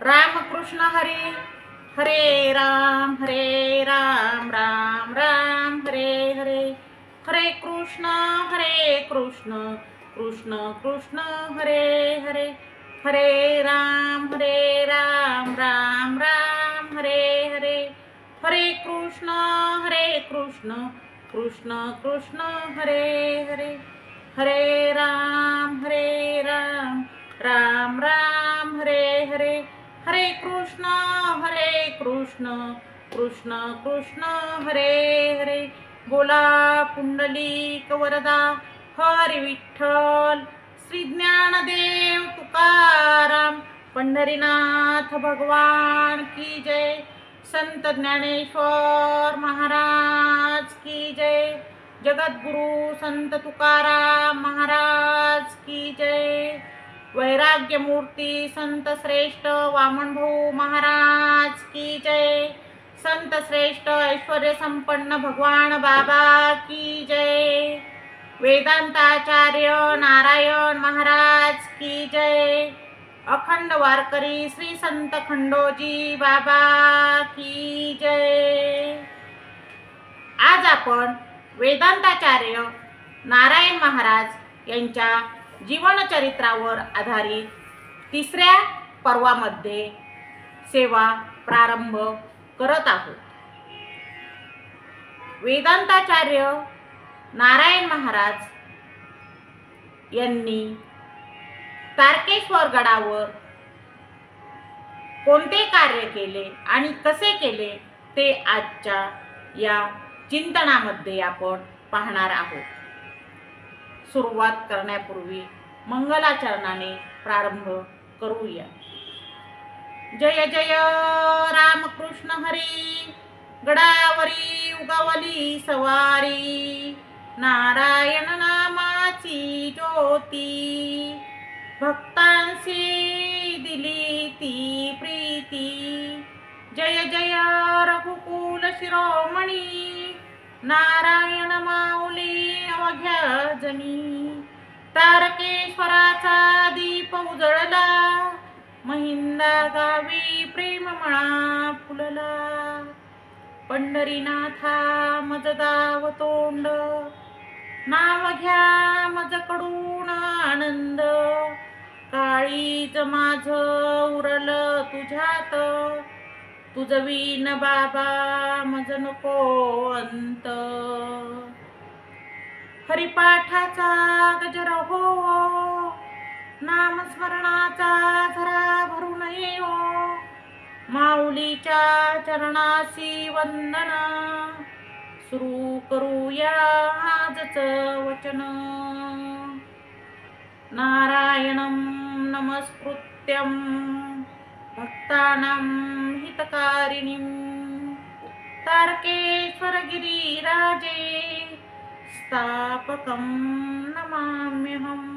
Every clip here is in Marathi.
रामकृष्ण हरी. हरे राम राम राम हरे हरे. हरे कृष्ण कृष्ण कृष्ण हरे हरे. हरे राम राम हरे हरे. हरे कृष्ण कृष्ण कृष्ण हरे हरे. हरे राम राम हरे हरे. हरे कृष्ण कृष्ण कृष्ण हरे हरे. बोला पुंडलिक वरदा हरी विठ्ठल. श्री ज्ञानदेव तुकाराम पंढरीनाथ भगवान की जय. संत ज्ञानेश्वर महाराज की जय. जगद्गुरु संत तुकाराम महाराज की जय. वैराग्य मूर्ती संत श्रेष्ठ वामनभाऊ महाराज की जय. संत श्रेष्ठ ऐश्वर्य संपन्न भगवान बाबा की जय. वेदांताचार्य नारायण महाराज की जय. अखंड वारकरी श्री संत खंडोजी बाबा की जय. आज आपण वेदांताचार्य नारायण महाराज यांच्या जीवनचरित्रावर आधारित तिसऱ्या पर्वामध्ये सेवा प्रारंभ करत आहोत. वेदांताचार्य नारायण महाराज यांनी तारकेश्वर गडावर कोणते कार्य केले आणि कसे केले ते आजच्या या चिंतनामध्ये आपण पाहणार आहोत. सुरुवात करण्यापूर्वी मंगलाचरणाने प्रारंभ करूया. जय जय रामकृष्ण हरी. गडावरी उगवली सवारी, नारायण नामाची ज्योती, भक्तांशी दिली ती प्रीती. जय जय रघुकुल शिरोमणी, नारायण माऊली अवघ्या जनी. तारकेश्वराचा दीप उजळला, महिंदा गावी प्रेम मळा फुलला. पंढरीनाथा मज दाव तोंड, नाव घ्या मजकडून आनंद. काळीज माझ उरल तुझ्यात, तुझवीन बाबा मज नको अंत. हरिपाठाचा गजर हो, नामस्मरणाचा झरा भरू नये हो. माऊलीच्या चरणासी वंदन, सुरू करूया आजच वचन. नारायणं नमस्कृत्यं भक्तानां हितकारिणीं, तारकेश्वर गिरिराजे स्थापकं नमाम्यहम्.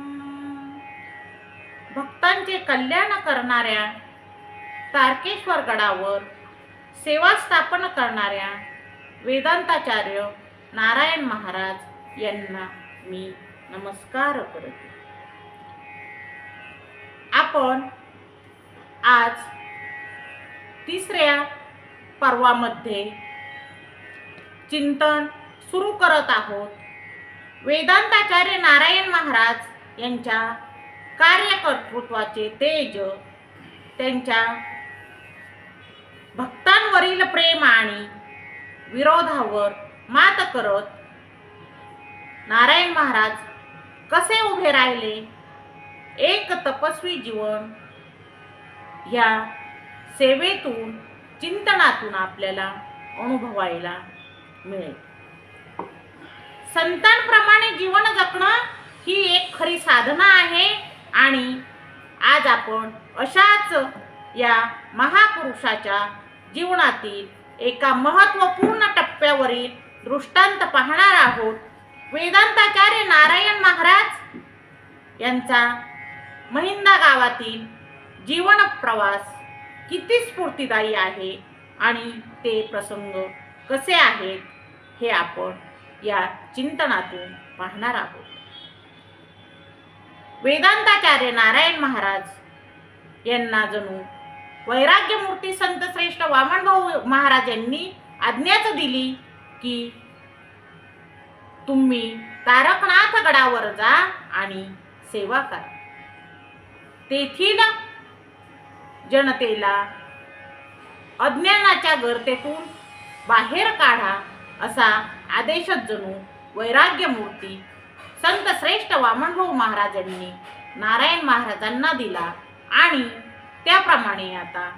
भक्तांचे कल्याण करणाऱ्या तारकेश्वर गडावर सेवा स्थापन करणाऱ्या वेदांताचार्य नारायण महाराज यांना मी नमस्कार करते. आपण आज तिसऱ्या पर्वामध्ये चिंतन सुरू करत आहोत. वेदांताचार्य नारायण महाराज यांच्या कार्यकर्तृत्वाचे तेज, त्यांच्या भक्तांवरील प्रेम आणि विरोधावर मात करत नारायण महाराज कसे उभे राहिले, एक तपस्वी जीवन ह्या सेवेतून चिंतनातून आपल्याला अनुभवायला मिळेल. संतांप्रमाणे जीवन जगणं ही एक खरी साधना आहे आणि आज आपण अशाच या महापुरुषाच्या जीवनातील एका महत्त्वपूर्ण टप्प्यावरील दृष्टांत पाहणार आहोत. वेदांताचार्य नारायण महाराज यांचा महिंदा गावातील जीवन प्रवास किती स्फूर्तिदायी आहे आणि ते प्रसंग कसे आहेत हे आपण या चिंतनातून पाहणार आहोत. वेदांताचार्य नारायण महाराज यांना जणू वैराग्यमूर्ती संत श्रेष्ठ वामनभाऊ महाराज यांनी आज्ञाच दिली की तुम्ही तारकनाथ गडावर जा आणि सेवा करा. तेथील जनतेला अज्ञानाच्या गर्तेतून बाहेर काढा असा आदेशच जणू वैराग्यमूर्ती संत श्रेष्ठ वामनभाऊ महाराज यांनी नारायण महाराजांना दिला. आणि त्याप्रमाणे आता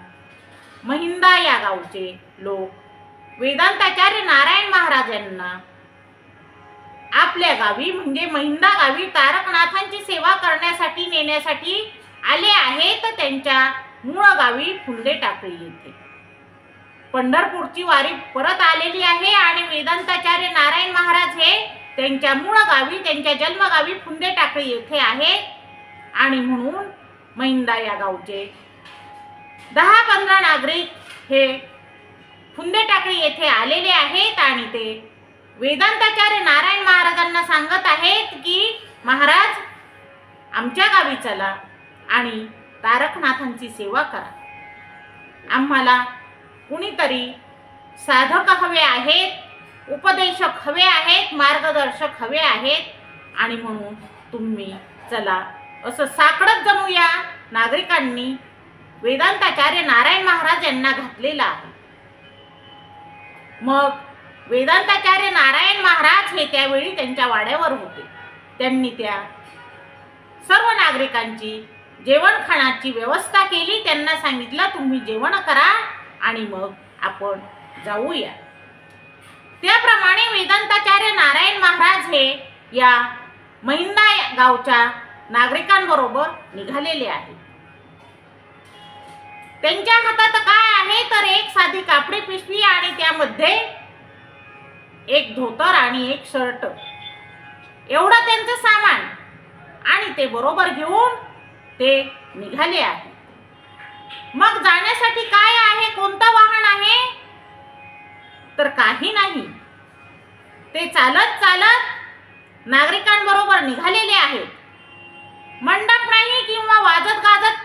महिंदा या गावचे लोक वेदांताचार्य नारायण महाराज यांना आपल्या गावी म्हणजे महिंदा गावी तारकनाथांची सेवा करण्यासाठी नेण्यासाठी आले आहेत. त्यांच्या मूळ गावी फुंदे टाकळी येथे पंढरपूरची वारी परत आलेली आहे आणि वेदांताचार्य नारायण महाराज हे त्यांच्या मूळ गावी त्यांच्या जन्मगावी फुंदे टाकळी येथे आहेत. आणि म्हणून महिंदा या गावचे 10-15 नागरिक हे फुंदे टाकळी येथे आलेले आहेत आणि ते वेदांताचार्य नारायण महाराजांना सांगत आहेत की महाराज आमच्या गावी चला आणि तारकनाथांची सेवा करा. आम्हाला कुणीतरी साधक हवे आहेत, उपदेशक हवे आहेत, मार्गदर्शक हवे आहेत आणि म्हणून तुम्ही चला असं साकडच जणू या नागरिकांनी वेदांताचार्य नारायण महाराज यांना घातलेला आहे. मग वेदांताचार्य नारायण महाराज हे त्यावेळी त्यांच्या वाड्यावर होते. त्यांनी त्या सर्व नागरिकांची जेवणखाण्याची व्यवस्था केली. त्यांना सांगितलं तुम्ही जेवण करा आणि मग आपण जाऊया. त्याप्रमाणे वेदांताचार्य नारायण महाराज हे या महिंदा गावच्या नागरिकांबरोबर निघालेले आहेत. त्यांच्या हातात काय आहे तर एक साधी कापडी पिशवी आणि त्यामध्ये एक धोतर आणि एक शर्ट एवढं त्यांचं सामान आणि ते बरोबर घेऊन ते निघाले आहे. मग जाण्यासाठी काय आहे, कोणतं वाहन आहे तर काही नाही. ते चालत चालत नागरिकांबरोबर निघालेले आहेत. मंडप नाही किंवा वाजत गाजत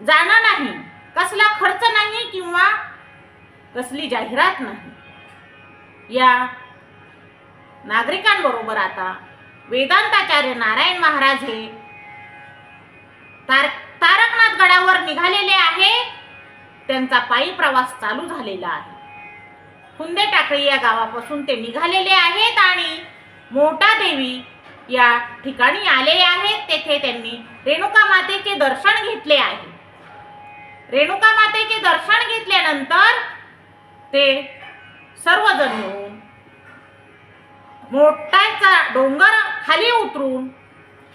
जाणं नाही, कसला खर्च नाही किंवा कसली जाहिरात नाही. या नागरिकांबरोबर आता वेदांताचार्य नारायण महाराज हे तारकनाथ गडावर निघालेले आहेत. त्यांचा पायी प्रवास चालू झालेला आहे. फुंदे टाकळी या गावापासून ते निघालेले आहेत आणि मोठा देवी या ठिकाणी आले आहेत. तेथे त्यांनी रेणुका मातेचे दर्शन घेतले आहे. रेणुका मातेचे दर्शन घेतल्यानंतर ते सर्वजण मिळून मोठाचा डोंगर खाली उतरून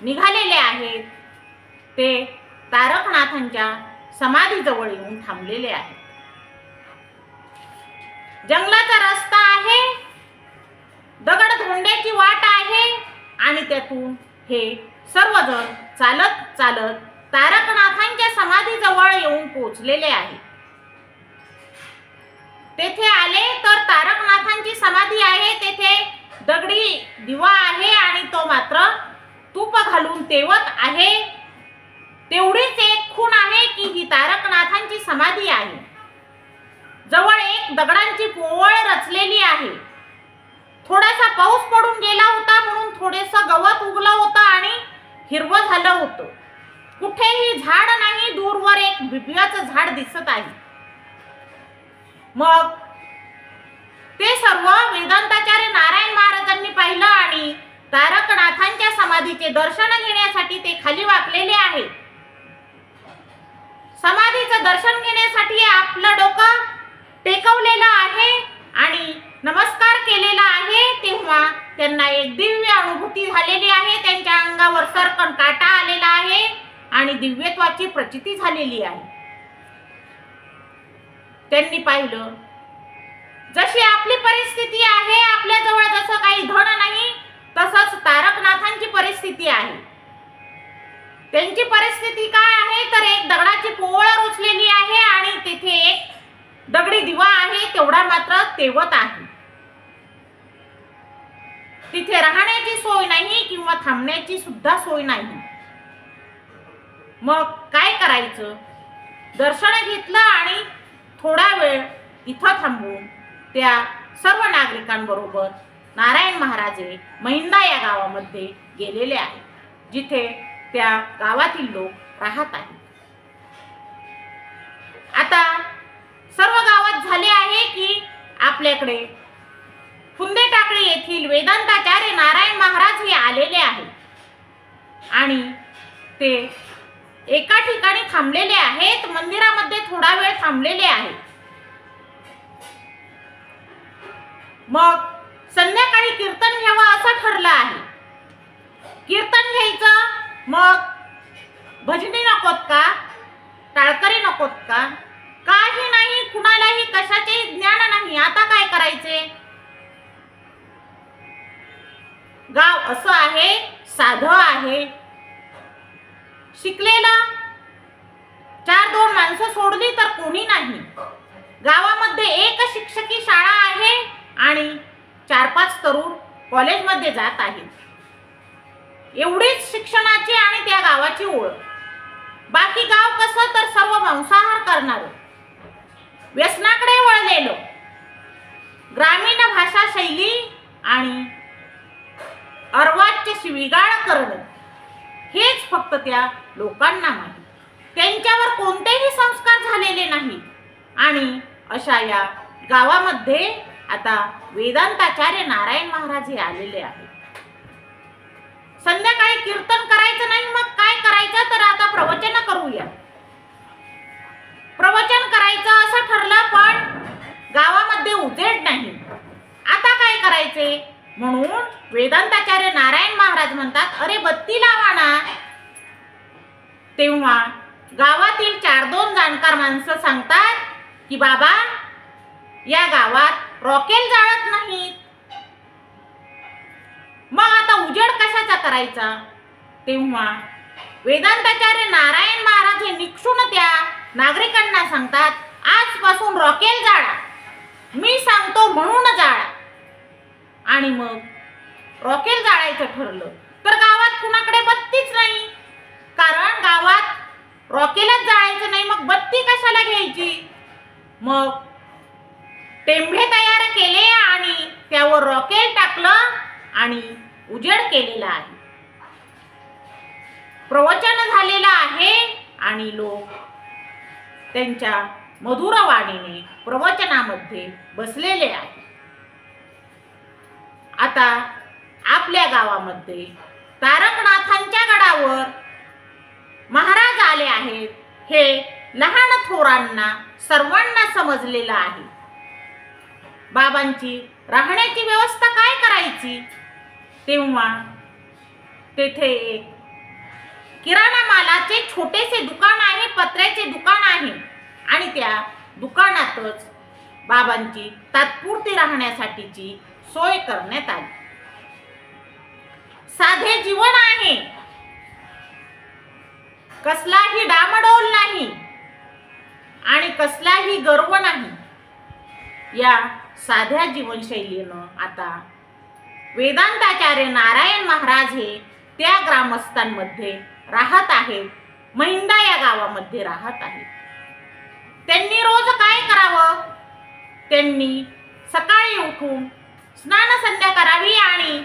निघालेले आहेत. ते तारकनाथांच्या समाधीजवळ येऊन थांबलेले आहेत. जंगलाचा रस्ता आहे, दगडधोंड्याची वाट आहे आणि त्यातून हे सर्वजण चालत चालत तारकनाथांच्या समाधीजवळ येऊन पोहोचलेले आहेत. तेथे आले तर तारकनाथांची समाधी आहे. तेथे दगडी दिवा आहे आणि तो मात्र तूप घालून तेवत आहे. तेवढीच एक खूण आहे की ही तारकनाथांची समाधी आहे. जवळ एक दगडांची पोवळ रचलेली आहे. थोडासा पाऊस पडून गेला होता म्हणून थोडेसं गवत उगलं होतं आणि हिरवं झालं होतं. कुठेही झाड नाही. दूरवर एक बिब्याचं झाड दिसत आहे. मग ते सर्व वेदांताचार्य नारायण महाराजांनी पाहिलं आणि तारकनाथांच्या समाधीचे दर्शन घेण्यासाठी ते खाली वाकलेले आहेत. समाधीचं दर्शन घेण्यासाठी आपलं डोकं टेकवलेलं आहे आणि नमस्कार केलेला आहे. तेव्हा त्यांना एक दिव्य अनुभूती झालेली आहे. त्यांच्या अंगावर सरकन काटा आलेला आहे आणि दिव्यत्वाची प्रचिती झालेली आहे. त्यांनी पाहिलं जशी आपली परिस्थिती आहे, आपल्याजवळ जसं काही धन नाही तसंच तारकनाथांची परिस्थिती आहे. त्यांची परिस्थिती काय आहे तर एक दगडाची पोवळ रचलेली आहे आणि तिथे एक दगडी दिवा आहे. तेवढा मात्र तेवत आहे. तिथे राहण्याची सोय नाही किंवा थांबण्याची सुद्धा सोय नाही. मग काय करायचं दर्शन घेतलं आणि थोडा वेळ तिथं थांबून त्या सर्व नागरिकांबरोबर नारायण महाराज हे महिंदा या गावामध्ये गेलेले आहेत, जिथे त्या गावातील लोक राहत आहेत. आता सर्व गावात झाले आहे की आपल्याकडे फुंदे टाकळी येथील वेदांताचार्य नारायण महाराज हे आलेले आहेत आणि ते एका ठिकाणी थांबलेले आहेत. मंदिरामध्ये थोडा वेळ थांबलेले आहेत. मग संध्याकाळी कीर्तन घ्यावं असं ठरलं आहे. कीर्तन घ्यायचं, मग भजनी नकोत का, टाळकरी नकोत का, काही नाही, कुणालाही कशाचेही ज्ञान नाही. आता काय करायचे? गाव असं आहे, साधं आहे, शिकलेलं 4-2 माणसं सोडली तर कोणी नाही. गावामध्ये एक शिक्षकी शाळा आहे आणि 4-5 तरुण कॉलेजमध्ये जात आहेत. एवढीच शिक्षणाची आणि त्या गावाची ओळख. बाकी गाव कसं तर सर्व मांसाहार करणारं, व्यसनाकडे वळलेलं, ग्रामीण भाषा शैली आणि अर्वाच्य शिवीगाळ करणं हेच फक्त त्या लोकांना माहीत. त्यांच्यावर कोणतेही संस्कार झालेले नाहीत आणि अशा या गावामध्ये आता वेदांताचार्य नारायण महाराज हे आलेले आहेत. संध्याकाळी कीर्तन करायचं नाही, मग काय करायचं तर आता प्रवचन करूया. प्रवचन करायचं असं ठरलं, पण गावामध्ये उजेड नाही. आता काय करायचे म्हणून वेदांताचार्य नारायण महाराज म्हणतात, अरे बत्ती लावा ना. तेव्हा गावातील 4-2 जाणकार माणसं सांगतात की बाबा, या गावात रॉकेल जाळत नाहीत, मग आता उजेड कशाचा करायचा? तेव्हा वेदांताचार्य नारायण महाराज हे निक्षून त्या नागरिकांना सांगतात, आजपासून रॉकेल जाळा, मी सांगतो म्हणून जाळा. आणि मग रॉकेल जाळायचं ठरलं तर गावात कुणाकडे बत्तीच नाही, कारण गावात रॉकेलच जाळायचं नाही, मग बत्ती कशाला घ्यायची? मग टेंभे तयार केले आणि त्यावर रॉकेल टाकलं आणि उजेड केलेला आहे. प्रवचन झालेलं आहे आणि लोक त्यांच्या मधुर वाणीने प्रवचनामध्ये बसलेले आहेत. आता आपल्या गावामध्ये तारकनाथांच्या गडावर महाराज आले आहेत, हे लहान थोरांना सर्वांना समजलेलं आहे. बाबांची राहण्याची व्यवस्था काय करायची? तेव्हा तेथे एक किराणा मालाचे छोटेसे दुकान आहे, पत्र्याचे दुकान आहे आणि त्या दुकानातच बाबांची तात्पुरती राहण्यासाठीची सोय करण्यात आली. साधे जीवन आहे, कसलाही डामडौल नाही आणि कसलाही गर्व नाही. या साध्या जीवनशैलीनं आता वेदांताचार्य नारायण महाराज हे त्या ग्रामस्थांमध्ये राहत आहेत, महिंदा या गावामध्ये राहत आहेत. त्यांनी रोज काय करावं? त्यांनी सकाळी उठून स्नान संध्या करावी आणि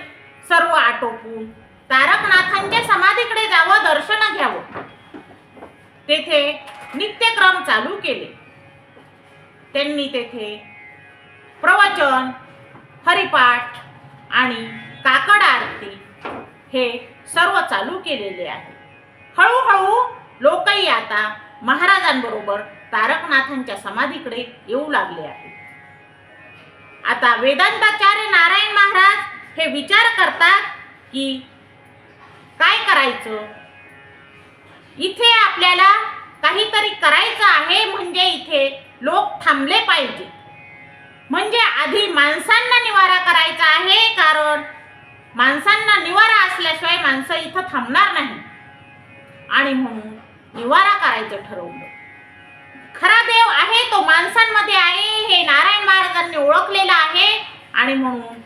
सर्व आटोपून तारकनाथांच्या समाधीकडे जावं, दर्शन घ्यावं. तेथे नित्यक्रम चालू केले. त्यांनी तेथे प्रवचन, हरिपाठ आणि काकड आरती हे सर्व चालू केलेले आहे. हळूहळू लोकही आता महाराजांबरोबर तारकनाथांच्या समाधीकडे येऊ लागले आहेत. आता वेदांताचार्य नारायण महाराज हे विचार करतात की काय करायचं. इथे आपल्याला काहीतरी करायचं आहे, म्हणजे इथे लोक थांबले पाहिजे. म्हणजे आधी माणसांना निवारा करायचा आहे, कारण माणसांना निवारा असल्याशिवाय माणसं इथं थांबणार नाही. आणि म्हणून निवारा करायचं ठरवलं. खरा देव आहे तो माणसांमध्ये आहे हे नारायण महाराजांनी ओळखलेलं आहे आणि म्हणून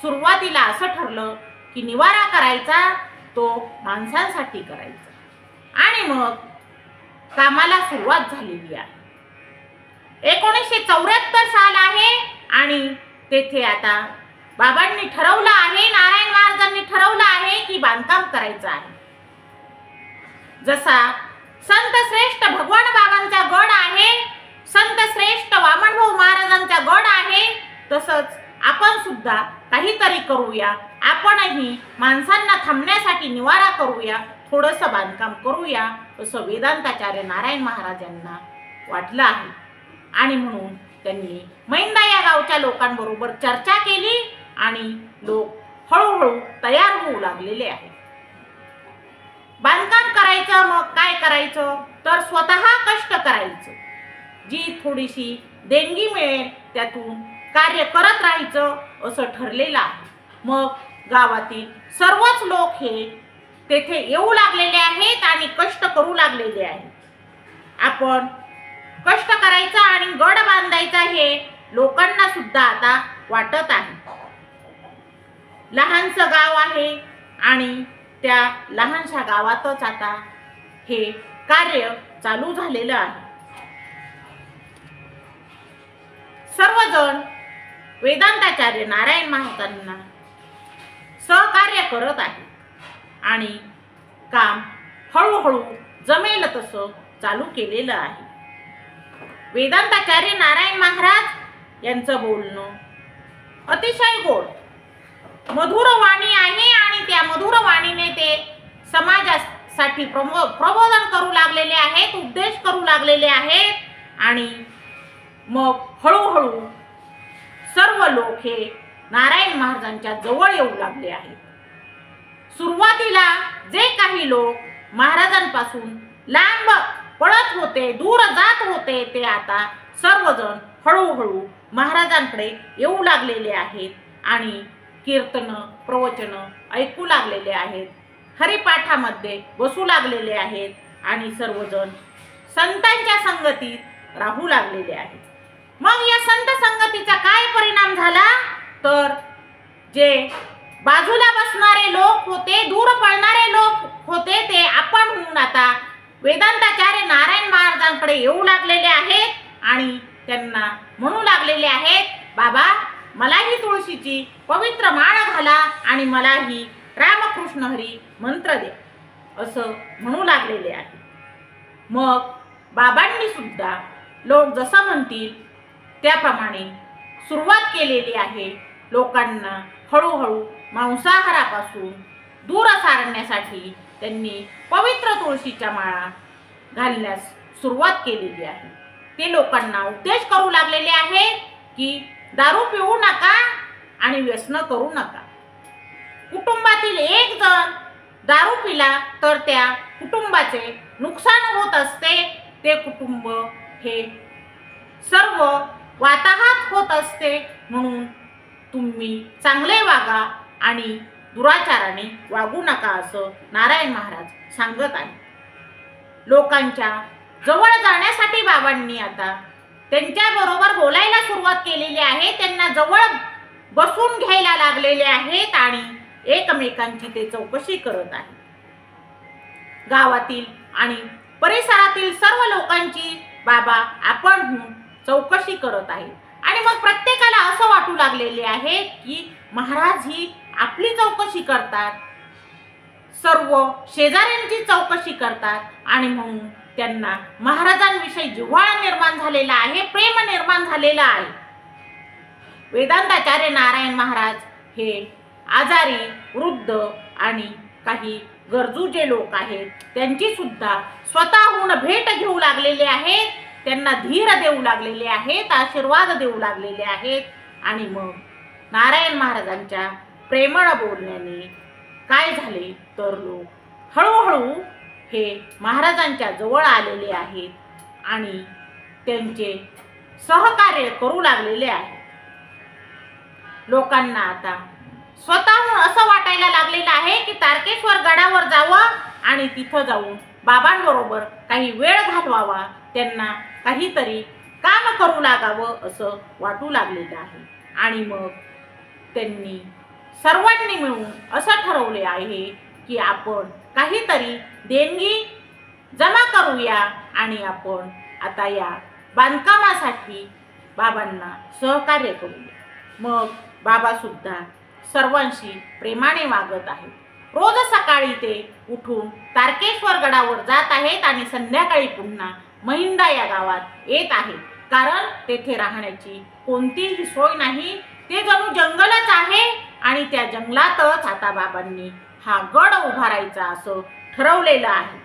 सुरुवातीला असं ठरलं की निवारा करायचा तो माणसांसाठी करायचा. आणि मग कामाला सुरुवात झालेली आहे. 1974 साल आहे आणि तेथे आता बाबांनी ठरवलं आहे, नारायण महाराजांनी ठरवलं आहे की बांधकाम करायचं आहे. जसा संत श्रेष्ठ भगवान बाबांचा गड आहे, संत श्रेष्ठ वामनभाऊ महाराजांचा गड आहे, तसंच आपण सुद्धा काहीतरी करूया. आपणही माणसांना थांबण्यासाठी निवारा करूया, थोडंसं बांधकाम करूया, असं वेदांताचार्य नारायण महाराजांना वाटलं आहे. आणि म्हणून त्यांनी मैंदा या गावच्या लोकांबरोबर चर्चा केली आणि लोक हळूहळू तयार होऊ लागलेले आहेत. बांधकाम करायचं, मग काय करायचं तर स्वतः कष्ट करायचं. जी थोडीशी देणगी मिळेल त्यातून कार्य करत राहायचं असं ठरलेलं आहे. मग गावातील सर्वच लोक हे तेथे येऊ लागलेले आहेत आणि कष्ट करू लागलेले आहेत. आपण कष्ट करायचं आणि गड बांधायचा हे लोकांना सुद्धा आता वाटत आहे. लहानसं गाव आहे आणि त्या लहानशा गावातच आता हे कार्य चालू झालेलं आहे. सर्वजण वेदांताचार्य नारायण महाराजांना सहकार्य करत आहे आणि काम हळूहळू जमेल तसं चालू केलेलं आहे. वेदांताचार्य नारायण महाराज यांचं बोलणं अतिशय गोड मधुर वाणी आहे आणि त्या मधुर वाणीने ते समाजासाठी प्रबोधन करू लागलेले आहेत, उपदेश करू लागलेले आहेत. आणि मग हळूहळू सर्व लोक हे नारायण महाराजांच्या जवळ येऊ लागले आहेत. सुरुवातीला जे काही लोक महाराजांपासून लांब पळत होते, दूर जात होते, ते आता सर्वजण हळूहळू महाराजांकडे येऊ लागलेले आहेत आणि कीर्तन प्रवचन ऐकू लागलेले आहेत, हरिपाठामध्ये बसू लागलेले आहेत आणि सर्वजण संतांच्या संगतीत राहू लागलेले आहेत. मग या संत संगतीचा काय परिणाम झाला तर जे बाजूला बसणारे लोक होते, दूर पळणारे लोक होते, ते आपण होऊन आता वेदांताचार्य नारायण महाराजांकडे येऊ लागलेले आहेत आणि त्यांना म्हणू लागलेले आहेत, बाबा मलाही तुळशीची पवित्र माळ घाला आणि मलाही रामकृष्ण हरी मंत्र दे, असं म्हणू लागलेले आहे. मग बाबांनी सुद्धा लोक जसं म्हणतील त्याप्रमाणे सुरुवात केलेली आहे. लोकांना हळूहळू मांसाहारापासून दूर सारण्यासाठी त्यांनी पवित्र तुळशीच्या माळा घालण्यास सुरुवात केलेली आहे. ते लोकांना उपदेश करू लागलेले आहेत की दारू पिऊ नका आणि व्यसन करू नका. कुटुंबातील एक जण दारू पिला तर त्या कुटुंबाचे नुकसान होत असते. ते कुटुंब हे सर्व वाताहत होत असते. म्हणून तुम्ही चांगले वागा आणि दुराचाराने वागू नका, असं नारायण महाराज सांगत आहे. लोकांच्या जवळ जाण्यासाठी बाबांनी आता त्यांच्याबरोबर बोलायला सुरुवात केलेली आहे. त्यांना जवळ बसून घ्यायला लागलेले आहेत आणि एकमेकांची ते चौकशी करत आहेत. गावातील आणि परिसरातील सर्व लोकांची बाबा आपण चौकशी करत आहेत. आणि मग प्रत्येकाला असं वाटू लागलेले आहे की महाराज ही आपली चौकशी करतात, सर्व शेजाऱ्यांची चौकशी करतात आणि म्हणून त्यांना महाराजांविषयी जिव्हाळा निर्माण झालेला आहे, प्रेम निर्माण झालेला आहे. वेदांताचार्य नारायण महाराज हे आजारी, वृद्ध आणि काही गरजू जे लोक आहेत त्यांची सुद्धा स्वतःहून भेट घेऊ लागलेले आहेत, त्यांना धीर देऊ लागलेले आहेत, आशीर्वाद देऊ लागलेले आहेत. आणि मग नारायण महाराजांच्या प्रेमळ बोलण्याने काय झाले तर लोक हळूहळू हे महाराजांच्या जवळ आलेले आहेत आणि त्यांचे सहकार्य करू लागलेले आहेत. लोकांना आता स्वतःहून असं वाटायला लागलेलं आहे की तारकेश्वर गडावर जावं आणि तिथं जाऊन बाबांबरोबर काही वेळ घालवावा, त्यांना काहीतरी काम करू लागावं असं वाटू लागलेलं आहे. आणि मग त्यांनी सर्वांनी मिळून असं ठरवले आहे की आपण काहीतरी देणगी जमा करूया आणि आपण आता या बांधकामासाठी बाबांना सहकार्य करूया। मग बाबा सुद्धा सर्वांशी प्रेमाने वागत आहेत। रोज सकाळी ते उठून तारकेश्वर गडावर जात आहेत आणि संध्याकाळी पुन्हा महिंदा या गावात येत आहेत, कारण तेथे राहण्याची कोणतीही सोय नाही। ते जणू जंगलच आहे आणि त्या जंगलातच आता बाबांनी हा गड उभारायचा असं ठरवलेलं आहे।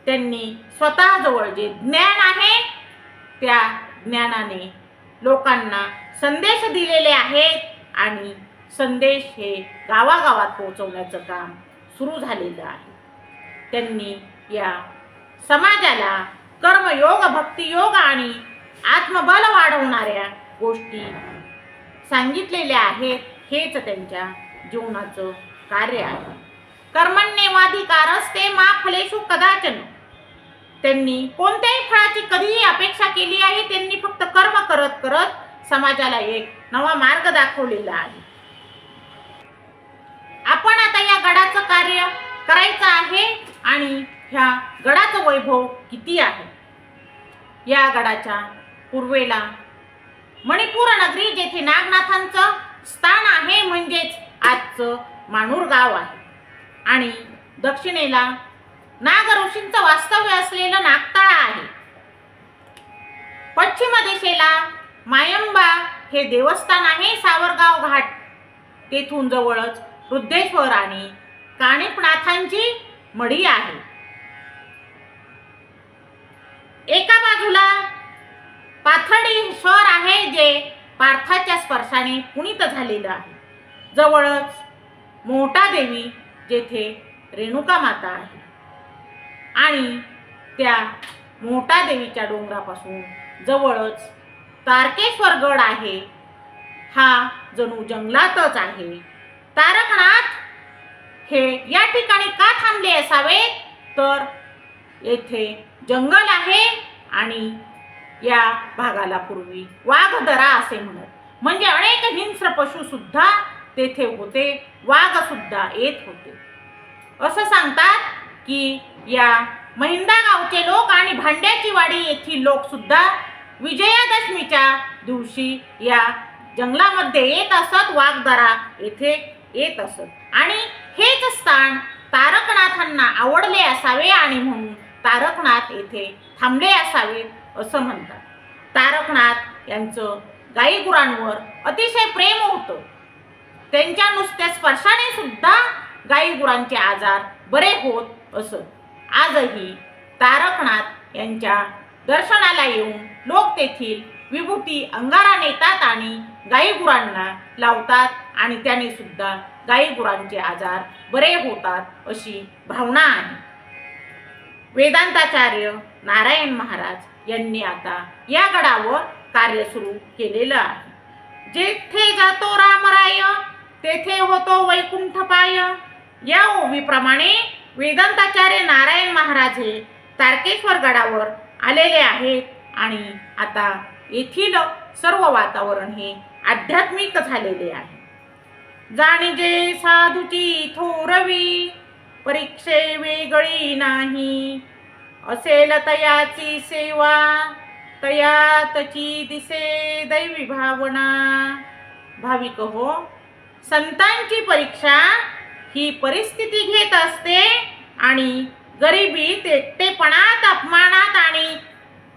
त्यांनी स्वतःजवळ जे ज्ञान आहे त्या ज्ञानाने लोकांना संदेश दिलेले आहेत आणि संदेश हे गावागावात पोहोचवण्याचं काम सुरू झालेलं आहे। त्यांनी या समाजाला कर्मयोग, भक्तियोग आणि आत्मबल वाढवणाऱ्या गोष्टी सांगितलेल्या आहेत। हेच त्यांच्या जीवनाचं कार्य आहे। कर्मण्येवाधिकारस्ते मा फलेषु कदाचन। त्यांनी कोणत्याही फळाची कधीही अपेक्षा केली आहे। त्यांनी फक्त कर्म करत करत समाजाला एक नवा मार्ग दाखवलेला आहे। आपण आता या गडाचं कार्य करायचं आहे आणि ह्या गडाचं वैभव किती आहे। या गडाच्या पूर्वेला मणिपूर नगरी, जेथे नागनाथांचं स्थान आहे, म्हणजेच आजचं मानूर गाव आहे, आणि दक्षिणेला नाग ऋषींचं वास्तव्य असलेलं नागताळा आहे। पश्चिम दिशेला मायंबा हे देवस्थान आहे। सावरगाव घाट, तेथून जवळच रुद्रेश्वर आणि काणिपनाथांची मढी आहे। एका बाजूला पाथर्डी शहर आहे, जे पार्थाच्या स्पर्शाने पुनीत झालेलं आहे। जवळच मोहटा देवी, जेथे रेणुका माता आहे, आणि त्या मोहटा देवीच्या डोंगरापासून जवळच तारकेश्वर गड आहे। हा जणू जंगलातच आहे। तारकनाथ हे या ठिकाणी का थांबले असावे, तर येथे जंगल आहे आणि या भागाला पूर्वी वाघदरा असे म्हणत, म्हणजे अनेक हिंस्र पशु सुद्धा तेथे होते, वाघ सुद्धा येत होते। असं सांगतात की या महिंदा गावचे लोक आणि भांड्याची वाडी येथील लोक सुद्धा विजयादशमीच्या दिवशी या जंगलामध्ये येत असत, वाघदरा येथे येत असत, आणि हेच स्थान तारकनाथांना आवडले असावे आणि म्हणून तारकनाथ येथे थांबले असावेत असं म्हणतात। तारकनाथ यांचं गाई गुरांवर अतिशय प्रेम होतं। त्यांच्या नुसत्या स्पर्शाने सुद्धा गाई गुरांचे आजार बरे होत असत। आजही तारकनाथ यांच्या दर्शनाला येऊन लोक तेथील विभूती अंगारा नेतात आणि गाई गुरांना लावतात, आणि त्याने सुद्धा गाई गुरांचे आजार बरे होतात अशी भावना आहे। वेदांताचार्य नारायण महाराज यांनी आता या गडावर कार्य सुरू केलेलं आहे। जेथे जातो रामराय तेथे होतो वैकुंठ पाय, या ओवीप्रमाणे वेदांताचार्य नारायण महाराज हे तारकेश्वर गडावर आलेले आहेत, आणि आता येथील सर्व वातावरण हे आध्यात्मिक झालेले आहे। जाणीजे साधूची थोरवी, परीक्षे वेगळी नाही, असेल तयाची सेवा, तयातची दिसे दैवी भावना। भाविक हो, संतांची परीक्षा ही परिस्थिती घेत असते, आणि गरिबीत, एकटेपणात, अपमानात आणि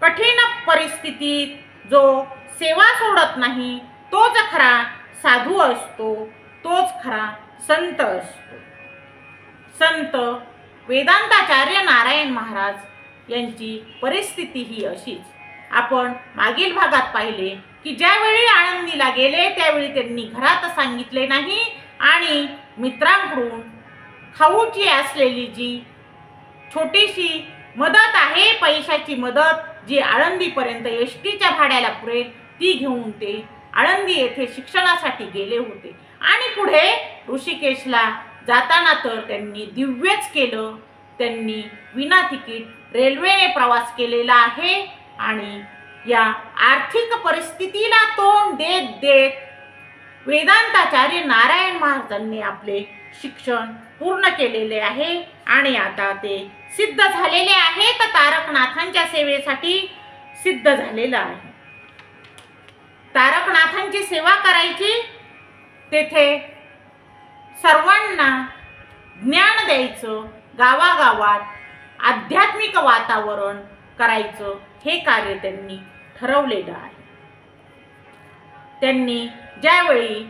कठीण परिस्थितीत जो सेवा सोडत नाही तोच खरा साधू असतो, तोच खरा संत असतो। संत वेदांताचार्य नारायण महाराज यांची परिस्थिती ही अशीच। आपण मागील भागात पाहिले की ज्यावेळी आळंदीला गेले त्यावेळी त्यांनी घरात सांगितले नाही, आणि मित्रांकडून खाऊची असलेली जी छोटीशी मदत आहे, पैशाची मदत, जी आळंदीपर्यंत एसटीच्या भाड्याला पुरेल, ती घेऊन ते आळंदी येथे शिक्षणासाठी गेले होते। आणि पुढे ऋषिकेशला जाताना तर त्यांनी दिव्यच केलं। त्यांनी विना तिकीट रेल्वेने प्रवास केलेला आहे, आणि या आर्थिक परिस्थितीला तोंड देत देत वेदांताचार्य नारायण महाराजांनी आपले शिक्षण पूर्ण केलेले आहे आणि आता ते सिद्ध झालेले आहे, तर तारकनाथांच्या सेवेसाठी सिद्ध झालेलं आहे. तारकनाथांची सेवा करायची, तेथे सर्वांना ज्ञान द्यायचं, गावागावात आध्यात्मिक वातावरण करायचं, हे कार्य त्यांनी ठरवलेलं आहे. त्यांनी ज्यावेळी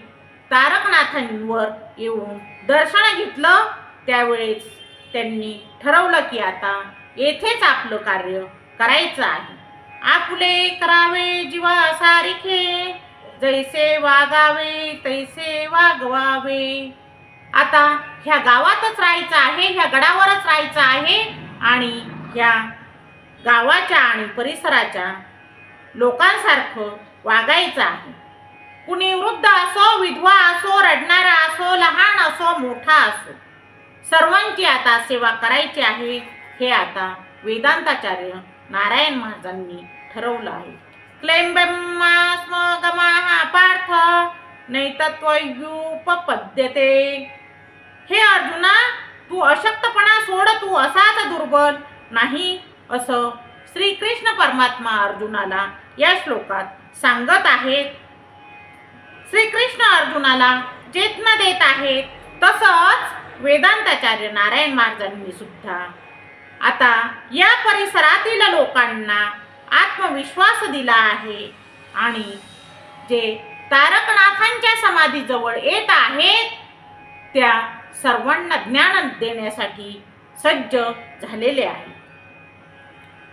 तारकनाथांवर येऊन दर्शन घेतलं, त्यावेळेस त्यांनी ठरवलं की आता येथेच आपलं कार्य करायचं आहे. आपुले करावे जीवा सारिखे, जैसे वागावे तैसे वागवावे. आता ह्या गावातच राहायचं आहे, ह्या गडावरच राहायचं आहे आणि ह्या गावाच्या आणि परिसराच्या लोकांसारखं वागायचं आहे. कुणी वृद्ध असो, विधवा असो, रडणारा असो, लहान असो, मोठा असो, सर्वांची आता सेवा करायची आहे, हे आता वेदांताचार्य नारायण महाराजांनी ठरवलं आहे. क्लेम ब्रह्मा स्म गमा पार्थ नैतत्वयुपपद्यते. हे अर्जुना, तू अशक्तपणा सोड, तू असाच दुर्बल नाही, असं श्रीकृष्ण परमात्मा अर्जुनाला या श्लोकात सांगत आहेत. श्रीकृष्ण अर्जुनाला चेतना देत आहेत. तसंच वेदांताचार्य नारायण महाराजांनी सुद्धा आता या परिसरातील लोकांना आत्मविश्वास दिला आहे आणि जे तारकनाथांच्या समाधीजवळ येत आहेत, त्या सर्वांना ज्ञान देण्यासाठी सज्ज झालेले आहे.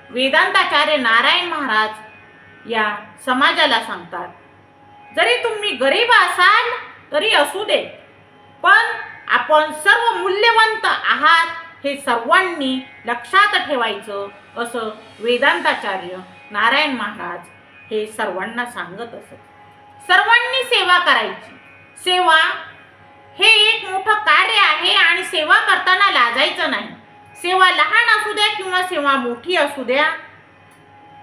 वेदांताचार्य नारायण महाराज या समाजाला सांगतात, जरी तुम्ही गरीब असाल तरी असू दे, पण आपण सर्व मूल्यवंत आहात, हे सर्वांनी लक्षात ठेवायचं, असं वेदांताचार्य नारायण महाराज हे सर्वांना सांगत असत. सर्वांनी सेवा करायची. सेवा हे एक मोठं कार्य आहे आणि सेवा करताना लाजायचं नाही. सेवा लहान असू द्या किंवा सेवा मोठी असू द्या,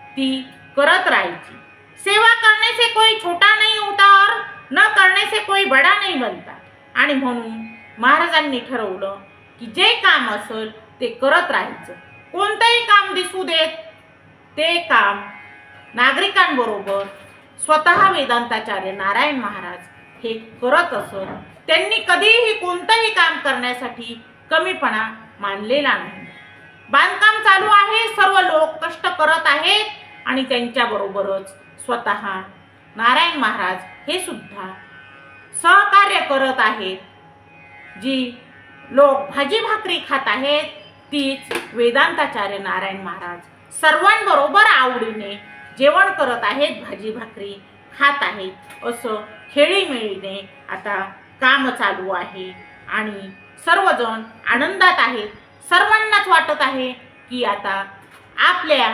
ती करत राहायची. सेवा करने से कोई छोटा नहीं होता और न करने से कोई बड़ा नहीं बनता. आणि म्हणून महाराजांनी ठरवलं की जे काम असेल ते करत राहायचं. कोणतंही काम दिसू देत, ते काम नागरिकांबरोबर स्वतः वेदांताचार्य नारायण महाराज हे करत असत. त्यांनी कधीही कोणतंही काम करण्यासाठी कमीपणा मानलेला नाही. बांधकाम चालू आहे, सर्व लोक कष्ट करत आहेत आणि त्यांच्याबरोबरच स्वतः नारायण महाराज हे सुद्धा सहकार्य करत आहेत. जी लोक भाजी भाकरी खात आहेत, तीच वेदांताचार्य नारायण महाराज सर्वांबरोबर आवडीने जेवण करत आहेत, भाजी भाकरी खात आहेत. असं खेळीमेळीने आता काम चालू आहे आणि सर्वजण आनंदात आहेत. सर्वांनाच वाटत आहे की आता आपल्या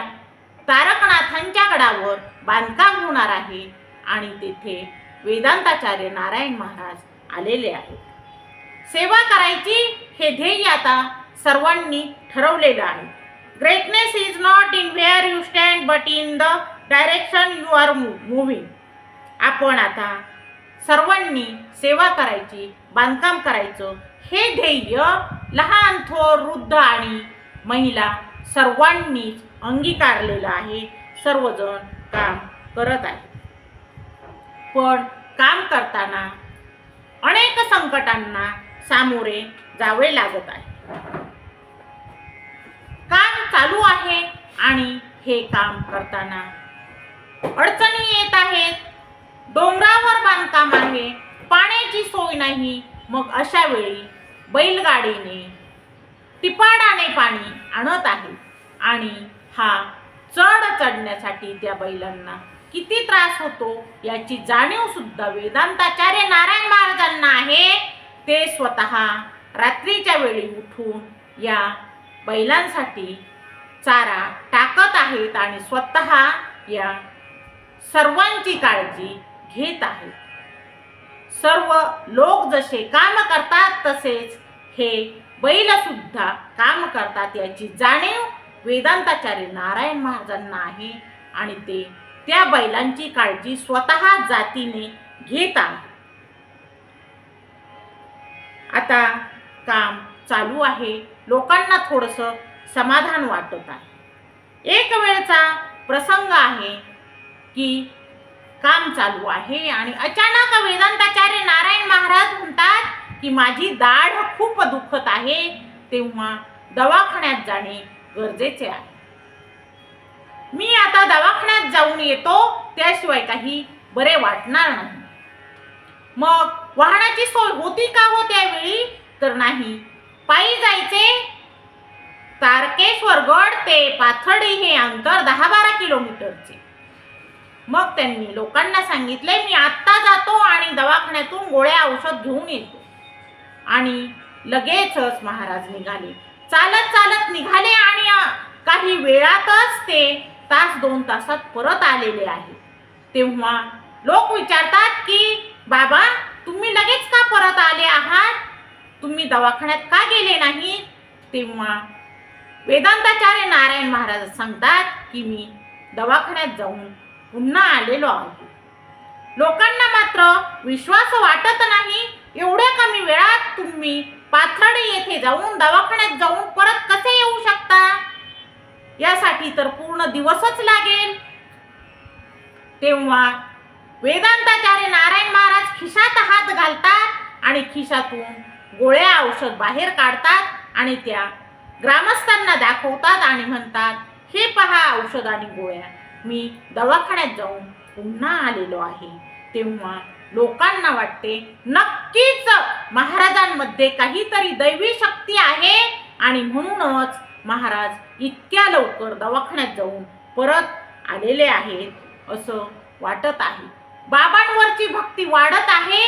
तारकनाथांच्या गडावर बांधकाम होणार आहे आणि तेथे वेदांताचार्य नारायण महाराज आलेले आहेत. सेवा करायची हे ध्येय आता सर्वांनी ठरवलेलं आहे. Greatness is not in where you stand but in the direction you are moving. आपण आता सर्वांनी सेवा करायची, बांधकाम करायचं, हे ध्येय लहान थोर वृद्ध आणि महिला सर्वांनीच अंगीकारलेलं आहे. सर्वजण काम करत आहेत, पण काम करताना अनेक संकटांना सामोरे जावे लागत आहे. काम चालू आहे आणि हे काम करताना अडचणी येत आहेत. डोंगरावर बांधकाम आहे, पाण्याची सोय नाही. मग अशा वेळी बैलगाडीने टिपाडाने पाणी आणत आहे आणि हा चढ चढण्यासाठी त्या बैलांना किती त्रास होतो याची जाणीव सुद्धा वेदांताचार्य नारायण महाराजांना आहे. ते स्वतः रात्रीच्या वेळी उठून या बैलांसाठी चारा टाकत आहेत आणि स्वतः या सर्वांची काळजी घेत आहेत. सर्व लोक जसे काम करतात तसेच हे बैल सुद्धा काम करतात याची जाणीव वेदांताचार्य नारायण महाराजांना आहे आणि ते त्या बैलांची काळजी स्वतः जातीने घेत आहेत. आता काम चालू आहे. लोकांना थोडंसं समाधान वाटत आहे. एक वेळचा प्रसंग आहे की काम चालू आहे आणि अचानक वेदांताचार्य नारायण महाराज म्हणतात की माझी दाढ खूप दुखत आहे, तेव्हा दवाखान्यात जाणे गरजेचे आहे. मी आता दवाखान्यात जाऊन येतो, त्याशिवाय काही बरे वाटणार नाही. मग वाहनाची सोय होती का हो त्यावेळी? तर नाही. पायी जायचे. तारकेश्वर गड ते पाथर्डी हे अंतर 10-12 किलोमीटरचे. मग त्यांनी लोकांना सांगितले मी आत्ता जातो आणि दवाखान्यातून गोळ्या औषध घेऊन येतो. आणि लगेचच महाराज निघाले. चालत चालत निघाले आणि काही वेळातच ते 1-2 तासात परत आलेले आहेत. तेव्हा लोक विचारतात की बाबा तुम्ही लगेच का परत आले आहात? तुम्ही दवाखान्यात का गेले नाही? तेव्हा वेदांताचार्य नारायण महाराज सांगतात की मी दवाखान्यात जाऊन पुन्हा आलेलो आहे. लोकांना मात्र विश्वास वाटत नाही. एवढ्या कमी वेळात तुम्ही पाथर्डी येथे जाऊन दवाखान्यात जाऊन परत कसे येऊ शकता? यासाठी तर पूर्ण दिवसच लागेल. तेव्हा वेदांताचार्य नारायण महाराज खिशात हात घालतात आणि खिशातून गोळ्या औषध बाहेर काढतात आणि त्या ग्रामस्थांना दाखवतात आणि म्हणतात हे पहा औषध आणि गोळ्या, मी दवाखान्यात जाऊन पुन्हा आलेलो आहे. तेव्हा लोकांना वाटते नक्कीच महाराजांमध्ये काहीतरी दैवी शक्ती आहे आणि म्हणूनच महाराज इतक्या लवकर दवाखान्यात जाऊन परत आलेले आहेत असं वाटत आहे. बाबांवरची भक्ती वाढत आहे.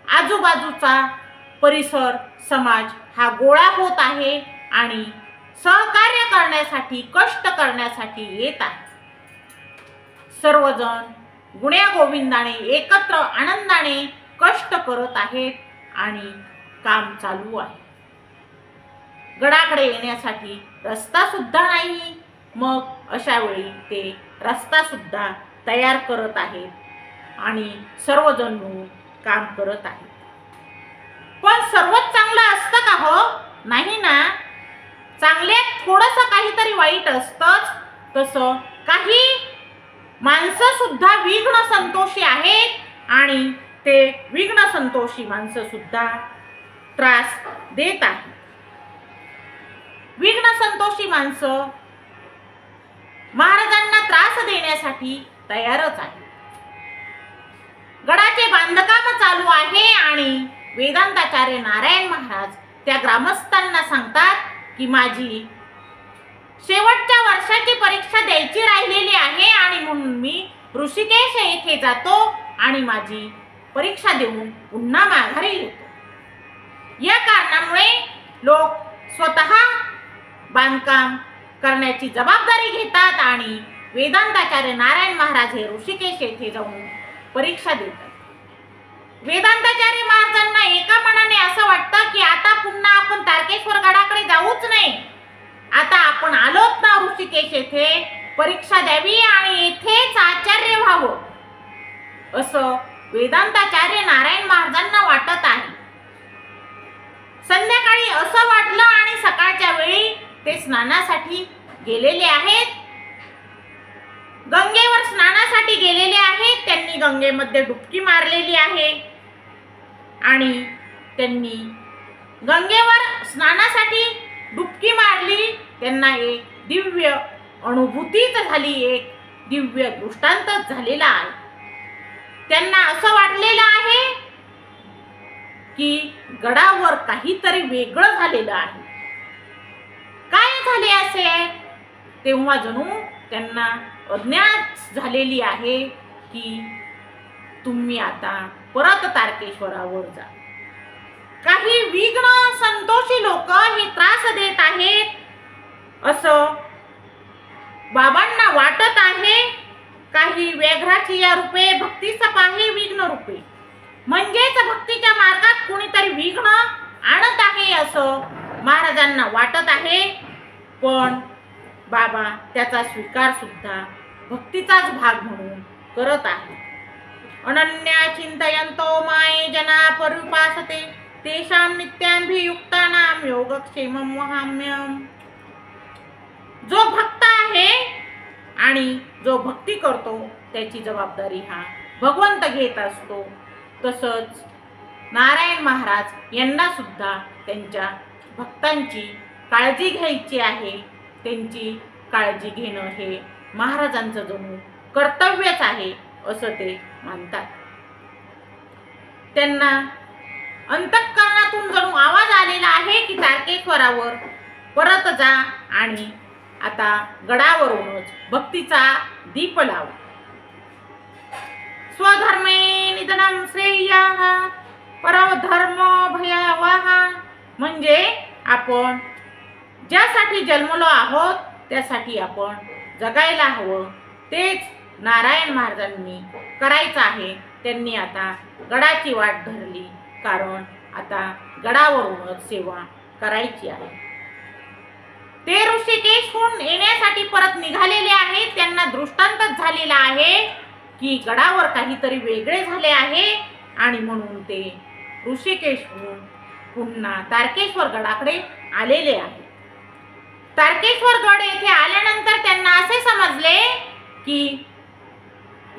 आजूबाजूचा परिसर समाज हा गोळा होत आहे आणि सहकार्य करण्यासाठी कष्ट करण्यासाठी येत आहे. सर्वजण गुण्या गोविंदाने एकत्र आनंदाने कष्ट करत आहेत आणि काम चालू आहे. गडाकडे येण्यासाठी रस्ता सुद्धा नाही. मग अशा वेळी ते रस्ता सुद्धा तयार करत आहेत आणि सर्वजण मिळून काम करत आहेत. पण सर्वच चांगलं असतं का हो? नाही ना. चांगल्यात थोडंसं काहीतरी वाईट असतंच. तसं काही माणसं सुद्धा विघ्न संतोषी आहेत आणि ते विघ्न संतोषी माणसं सुद्धा त्रास देत आहेत. विघ्न संतोषी माणसं महाराजांना त्रास देण्यासाठी तयारच आहे. गडाचे बांधकाम चालू आहे आणि वेदांताचार्य नारायण महाराज त्या ग्रामस्थांना सांगतात की माझी शेवटच्या वर्षाची परीक्षा द्यायची राहिलेली आहे आणि म्हणून मी ऋषिकेश येथे जातो आणि माझी परीक्षा देऊन पुन्हा माघारी येतो. या कारणामुळे लोक स्वतः बांधकाम करण्याची जबाबदारी घेतात आणि वेदांताचार्य नारायण महाराज हे ऋषिकेश येथे जाऊन परीक्षा देतात. वेदांताचार्य महाराजांना एका मनाने असं वाटतं की आता पुन्हा आपण तारकेश्वर गडाकडे जाऊच नाही. आता आपण आलोत ना ऋषिकेश येथे, परीक्षा द्यावी आणि येथेच आचार्य व्हावं असं वेदांताचार्य नारायण महाराजांना वाटत आहे. संध्याकाळी असं वाटलं आणि सकाळच्या वेळी ते स्नानासाठी गेलेले आहेत. गंगेवर स्नानासाठी गेलेले आहेत. त्यांनी गंगेमध्ये डुबकी मारलेली आहे आणि त्यांनी गंगेवर स्नानासाठी डुबकी मारली. त्यांना एक दिव्य अनुभूतीच झाली, एक दिव्य दृष्टांतच झालेला आहे. त्यांना असं वाटलेलं आहे की गडावर काहीतरी वेगळं झालेलं आहे. काय झाले असे? तेव्हा जणू त्यांना अज्ञात झालेली आहे की तुम्ही आता परत तारकेश्वरावर जा. काही विघ्न संतोषी लोक हे त्रास देत आहेत असं बाबांना वाटत आहे. काही व्याघ्राची या रूपे भक्तीचा पाहे विघ्न रूपे, म्हणजेच भक्तीच्या मार्गात कोणीतरी विघ्न आणत आहे असं महाराजांना वाटत आहे. पण बाबा त्याचा स्वीकार सुद्धा भक्तीचाच भाग म्हणून करत आहे. अनन्या चिंतयंतो माये जना परुपासते तेषां नित्याभियुक्तानां योगक्षेमं वहाम्यहम्। जो भक्त आहे आणि जो भक्ती करतो त्याची जबाबदारी हा भगवंत घेत असतो। तसंच नारायण महाराज यांना सुद्धा त्यांच्या भक्तांची काळजी घ्यायची आहे। त्यांची काळजी घेणं हे महाराजांचं जणू कर्तव्यच आहे असं ते मानतात। त्यांना अंतःकरणातून जणू आवाज आलेला आहे की तारकेश्वरावर परत जा आणि आता गडावरूनच भक्तीचा दीप लाव। स्वधर्मे निधनं श्रेयः परधर्म भयावह। म्हणजे आपण ज्यासाठी जन्मलो आहोत त्यासाठी आपण जगायला हवं, तेच नारायण महाराजांनी करायचं आहे। त्यांनी आता गडाची वाट धरली, कारण आता गडावरूनच सेवा करायची आहे। ते ऋषिकेशहून येण्यासाठी परत निघालेले आहेत। त्यांना दृष्टांतच झालेला आहे की गडावर काहीतरी वेगळे झाले आहे आणि म्हणून ते ऋषिकेशहून पुन्हा तारकेश्वर गडाकडे आलेले आहेत। तारकेश्वर गड येथे आल्यानंतर त्यांना असे समजले की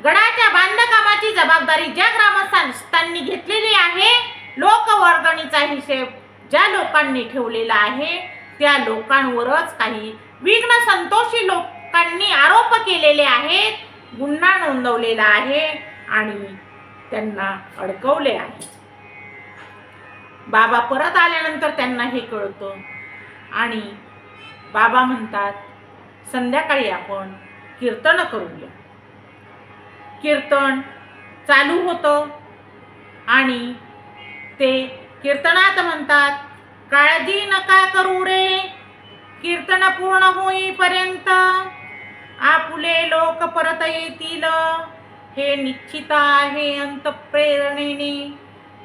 गडाच्या बांधकामाची जबाबदारी ज्या ग्रामस्थांनी घेतलेली आहे, लोकवर्गणीचा हिशेब ज्या लोकांनी ठेवलेला आहे त्या लोकांवरच काही विघ्न संतोषी लोकांनी आरोप केलेले आहेत, गुन्हा नोंदवलेला आहे आणि त्यांना अडकवले आहे। बाबा परत आल्यानंतर त्यांना हे कळतं आणि बाबा म्हणतात, संध्याकाळी आपण कीर्तन करूया। कीर्तन चालू होतं आणि ते कीर्तनात म्हणतात, काळजी नका करू रे, कीर्तन पूर्ण होईपर्यंत आपुले लोक परत येतील, हे निश्चित आहे अंतःप्रेरणेने।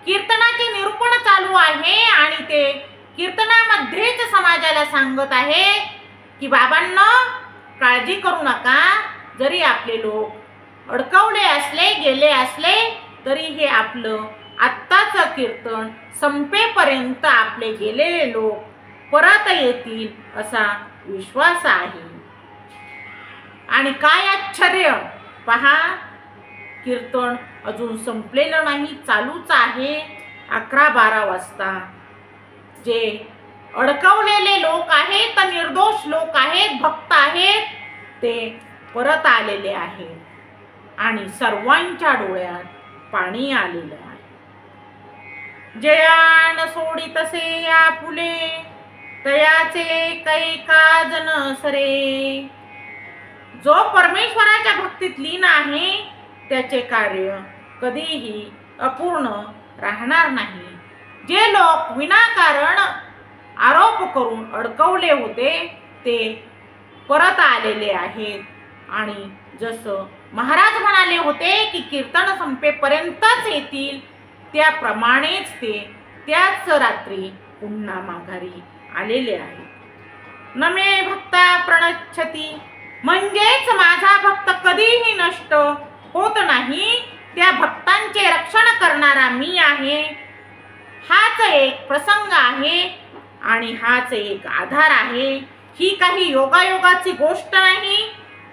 कीर्तनाचे निरूपण चालू आहे आणि ते कीर्तनामध्येच समाजाला सांगत आहे की बाबांनो, काळजी करू नका, जरी आपले लोक अडकवले असले, गेले असले तरी हे आपलं आत्ताचं कीर्तन संपेपर्यंत आपले गेलेले लोक परत येतील असा विश्वास आहे। आणि काय आश्चर्य पहा, कीर्तन अजून संपलेलं नाही, चालूच आहे। 11-12 वाजता जे अडकवलेले लोक आहेत, निर्दोष लोक आहेत, भक्त आहेत, ते परत आलेले आहेत आणि सर्वांच्या डोळ्यात पाणी आलेलं आहे। जयान सोडितसे आपुले, तयाचे कैका जन सरे। जो परमेश्वराच्या भक्तीत लीन आहे त्याचे कार्य कधीही अपूर्ण राहणार नाही। जे लोक विनाकारण आरोप करून अडकवले होते ते परत आलेले आहेत आणि जसं महाराज म्हणाले होते की कीर्तन संपेपर्यंतच येतील, त्याप्रमाणेच ते त्याच रात्री पुन्हा माघारी आलेले आहेत। नमे भक्ता प्रणच्छती, म्हणजेच माझा भक्त कधीही नष्ट होत नाही, त्या भक्तांचे रक्षण करणारा मी आहे। हाच एक प्रसंग आहे आणि हाच एक आधार आहे। ही काही योगायोगाची गोष्ट नाही,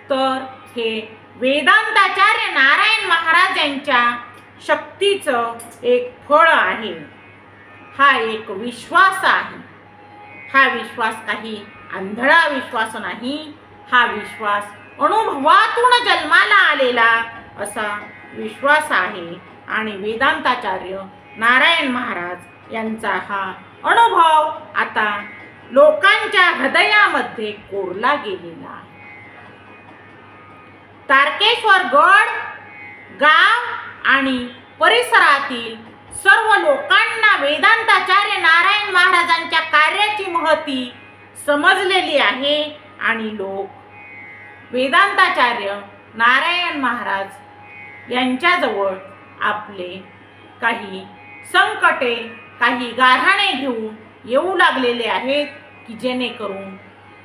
तर हे वेदांताचार्य नारायण महाराज यांच्या शक्तीचं एक फळ आहे। हा एक विश्वास आहे। हा विश्वास काही आंधळा विश्वास नाही, हा विश्वास अनुभवातून जन्माला आलेला असा विश्वास आहे आणि वेदांताचार्य नारायण महाराज यांचा हा अनुभव आता लोकांच्या हृदयामध्ये कोरला गेलेला आहे। तारकेश्वर गड गाव आणि परिसरातील सर्व लोकांना वेदांताचार्य नारायण महाराजांच्या कार्याची महती समजलेली आहे आणि लोक वेदांताचार्य नारायण महाराज यांच्याजवळ आपले काही संकटे, काही गाऱ्हाणे घेऊन येऊ लागलेले आहेत की जेणेकरून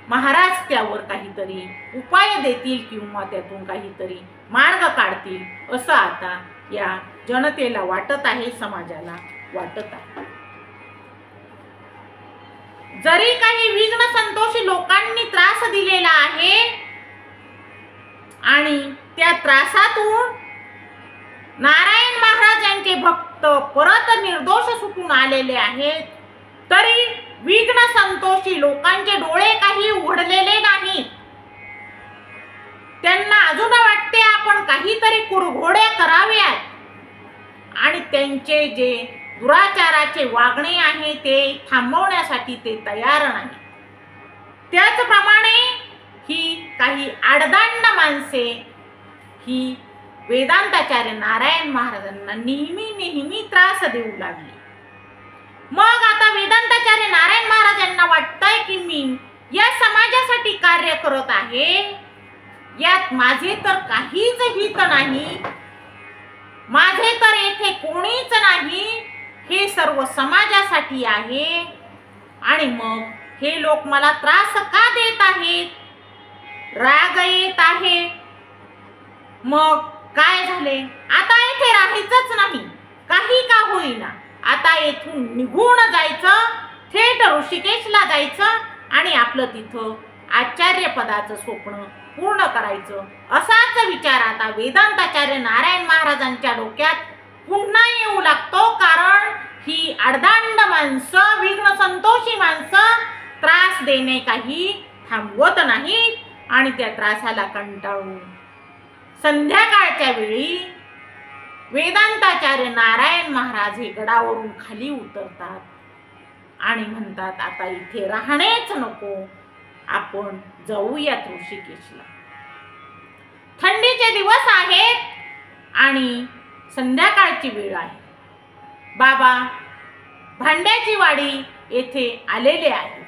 महाराज त्यावर काहीतरी उपाय देतील किंवा त्यातून काहीतरी मार्ग काढतील असं आता या जनतेला वाटत आहे, समाजाला वाटत आहे। जरी काही विघ्न संतोषी लोकांनी त्रास दिलेला आहे आणि त्या त्रासातून नारायण महाराज यांचे भक्त परत निर्दोष सुटून आलेले आहेत, तरी विघ्न संतोषी लोकांचे डोळे काही उघडलेले नाहीत. त्यांना अजून वाटते आपण काहीतरी कुरघोड्या कराव्यात आणि त्यांचे जे दुराचाराचे वागणे आहे ते थांबवण्यासाठी ते तयार नाही. त्याचप्रमाणे ही काही आडदांड माणसे ही वेदांताचार्य नारायण महाराजांना नेहमी त्रास देऊ लागली. मग आता वेदांताचार्य नारायण महाराज यांना वाटतंय की मी या समाजासाठी कार्य करत आहे, यात माझे तर काहीच हित नाही, माझे तर येथे कोणीच नाही, हे सर्व समाजासाठी आहे आणि मग हे लोक मला त्रास का देत आहेत, राग येत आहे. मग काय झाले, आता येथे राहायचंच नाही, काही का होईना, आता येथून निघून जायचं, थेट ऋषिकेशला जायचं आणि आपलं तिथं आचार्य पदाचं स्वप्न पूर्ण करायचं, असाच विचार आता वेदांताचार्य नारायण महाराजांच्या डोक्यात पुन्हा येऊ लागतो. कारण ही आडदांड माणसं, विघ्न संतोषी माणसं त्रास देणे काही थांबवत नाहीत आणि त्या त्रासाला कंटाळून संध्याकाळच्या वेळी वेदांताचार्य नारायण महाराज हे गडावरून खाली उतरतात आणि म्हणतात आता इथे राहणेच नको, आपण जाऊयात ऋषिकेशला. थंडीचे दिवस आहेत आणि संध्याकाळची वेळ आहे. बाबा भांड्याची वाडी येथे आलेले आहेत.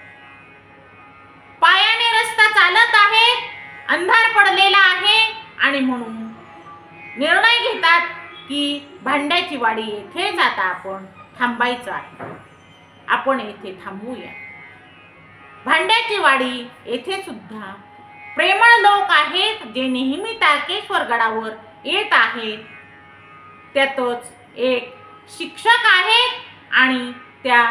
पायाने रस्ता चालत आहेत, अंधार पडलेला आहे आणि म्हणून निर्णय घेतात की भांड्याची वाडी येथेच आता आपण थांबायचं आहे, आपण येथे थांबूया. भांड्याची वाडी येथे सुद्धा प्रेमळ लोक आहेत जे नेहमी तारकेश्वर गडावर येत आहेत. त्यातच एक शिक्षक आहेत आणि त्या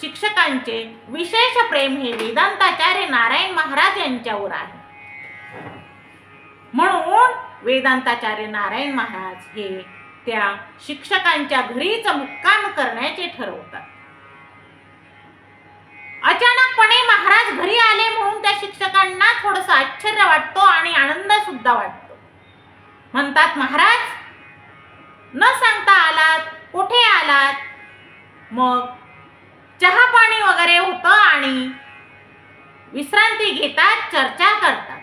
शिक्षकांचे विशेष प्रेम हे वेदांताचार्य नारायण महाराज यांच्यावर आहे. म्हणून वेदांताचार्य नारायण महाराज हे त्या शिक्षकांच्या घरीच मुक्काम करण्याचे ठरवतात. अचानकपणे महाराज घरी आले म्हणून त्या शिक्षकांना थोडंसं आश्चर्य वाटतो आणि आनंद सुद्धा वाटतो. म्हणतात, महाराज न सांगता आलात, कुठे आलात? मग चहा पाणी वगैरे होतं आणि विश्रांती घेतात, चर्चा करतात.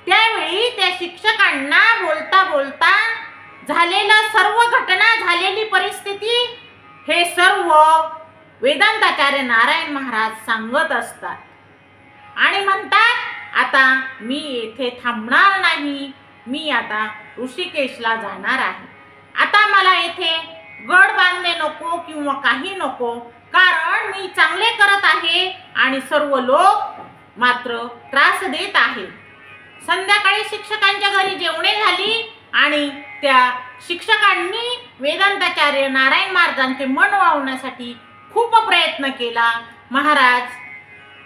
त्यावेळी त्या शिक्षकांना बोलता बोलता झालेलं सर्व घटना, झालेली परिस्थिती हे सर्व वेदांताचार्य नारायण महाराज सांगत असतात आणि म्हणतात, आता मी येथे थांबणार नाही, मी आता ऋषिकेशला जाणार आहे. आता मला येथे गड बांधणे नको किंवा काही नको, कारण मी चांगले करत आहे आणि सर्व लोक मात्र त्रास देत आहेत. संध्याकाळी शिक्षकांच्या घरी जेवणे झाली आणि त्या शिक्षकांनी वेदांताचार्य नारायण महाराजांचे मन वळवण्यासाठी खूप प्रयत्न केला. महाराज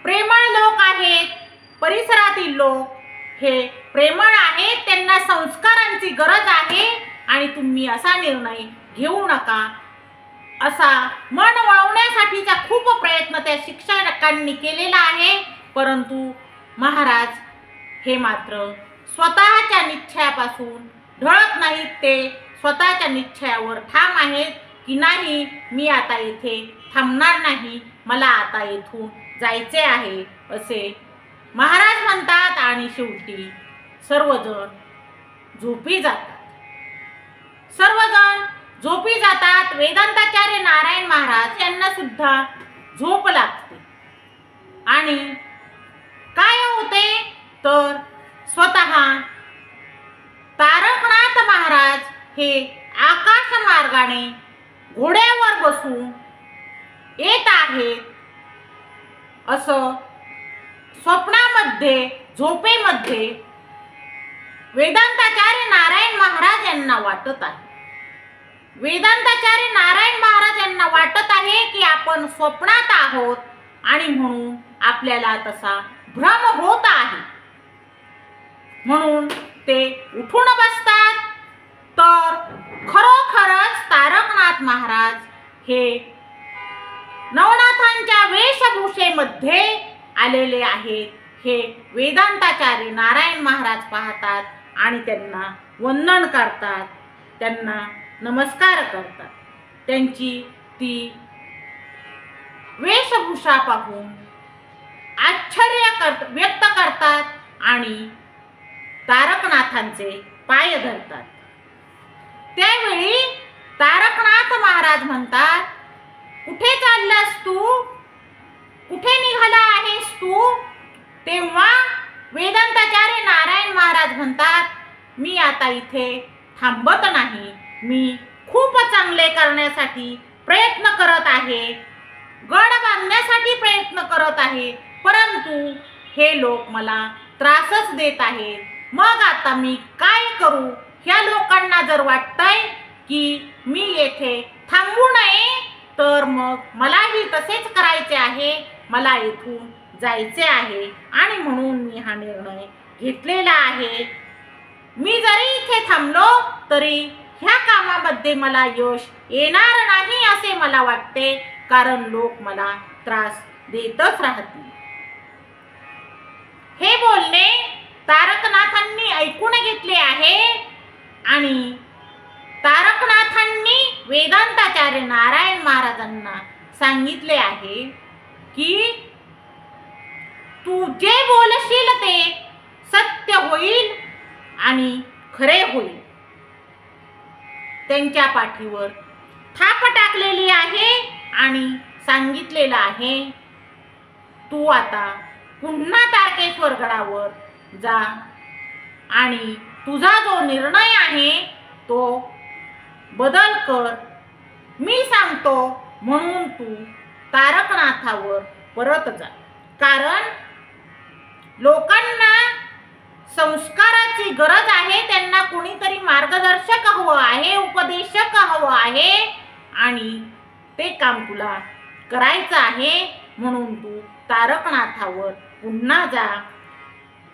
प्रेमळ लोक आहेत, परिसरातील लोक हे प्रेमळ आहेत, त्यांना संस्कारांची गरज आहे आणि तुम्ही असा निर्णय घेऊ नका, असा मन वळवण्यासाठीचा खूप प्रयत्न त्या शिक्षकांनी केलेला आहे. परंतु महाराज हे मात्र स्वतःच्या निश्चयापासून ढळत नाहीत, ते स्वतःच्या निश्चयावर ठाम आहेत की नाही, मी आता येथे थांबणार नाही, मला आता येथून जायचे आहे, असे महाराज म्हणतात. आणि शेवटी सर्वजण झोपी जातात. सर्वजण झोपी जातात. वेदांताचार्य नारायण महाराज यांना सुद्धा झोप लागते आणि काय होते तर स्वतः तारकनाथ महाराज हे आकाश मार्गाने घोड्यावर बसून येत आहेत असं स्वप्नामध्ये, झोपेमध्ये वेदांताचार्य नारायण महाराज यांना वाटत आहे. वेदांताचार्य नारायण महाराज यांना वाटत आहे की आपण स्वप्नात आहोत आणि म्हणून आपल्याला तसा भ्रम होत आहे. म्हणून ते उठून बसतात. तर खरोखरच तारकनाथ महाराज हे नवनाथांच्या वेशभूषेमध्ये आलेले आहेत. हे वेदांताचार्य नारायण महाराज पाहतात आणि त्यांना वंदन करतात, त्यांना नमस्कार करतात. त्यांची ती वेशभूषा पाहून आश्चर्य व्यक्त करतात आणि तारकनाथांचे पाय धरतात. त्यावेळी तारकनाथ महाराज म्हणतात, कुठे चाललास तू? कुठे निघाला आहेस तू? तेव्हा वेदांताचार्य नारायण महाराज म्हणतात, मी आता इथे थांबत नाही. मी खूप चांगले करण्यासाठी प्रयत्न करत आहे, गड बांधण्यासाठी प्रयत्न करत आहे, परंतु हे लोक मला त्रासच देत आहेत. मग आता मी काय करू? ह्या लोकांना जर वाटतंय की मी येथे थांबू नये, तर मग मलाही तसेच करायचे आहे, मला इथून जायचे आहे आणि म्हणून मी हा निर्णय घेतलेला आहे. मी जरी इथे थांबलो तरी ह्या कामामध्ये मला यश येणार नाही असे मला वाटते, कारण लोक मला त्रास देतच राहतील. हे बोलणे तारकनाथांनी ऐकून घेतले आहे आणि तारकनाथांनी वेदांताचार्य नारायण महाराजांना सांगितले आहे की तू जे बोलशील ते सत्य होईल आणि खरे होईल. त्यांच्या पाठीवर थाप टाकलेली आहे आणि सांगितलेलं आहे, तू आता पुन्हा तारकेश्वर गडावर जा आणि तुझा जो निर्णय आहे तो बदल कर. मी सांगतो म्हणून तू तारकनाथावर परत जा. कारण लोकांना संस्काराची गरज आहे, त्यांना कोणीतरी मार्गदर्शक हवं आहे, उपदेशक हवं आहे आणि ते काम तुला करायचं आहे. म्हणून तू तारकनाथावर पुन्हा जा.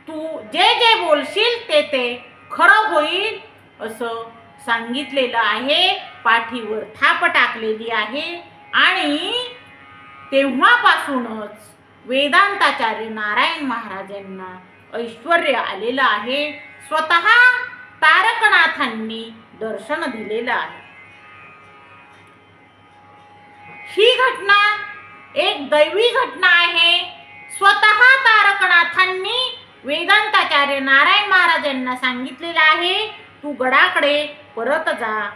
तू जे जे बोलशील ते ते खरं होईल असं सांगितलेलं आहे. पाठीवर थाप टाकलेली आहे आणि तेव्हापासूनच वेदांताचार्य नारायण महाराजांना ऐश्वर्य आलेलं आहे. स्वतः तारकनाथांनी दर्शन दिलेलं आहे. ही घटना एक दैवी घटना आहे. स्वतः तारकनाथांनी वेदांताचार्य नारायण महाराजांना सांगितलेलं आहे, तू गडाकडे परत जा.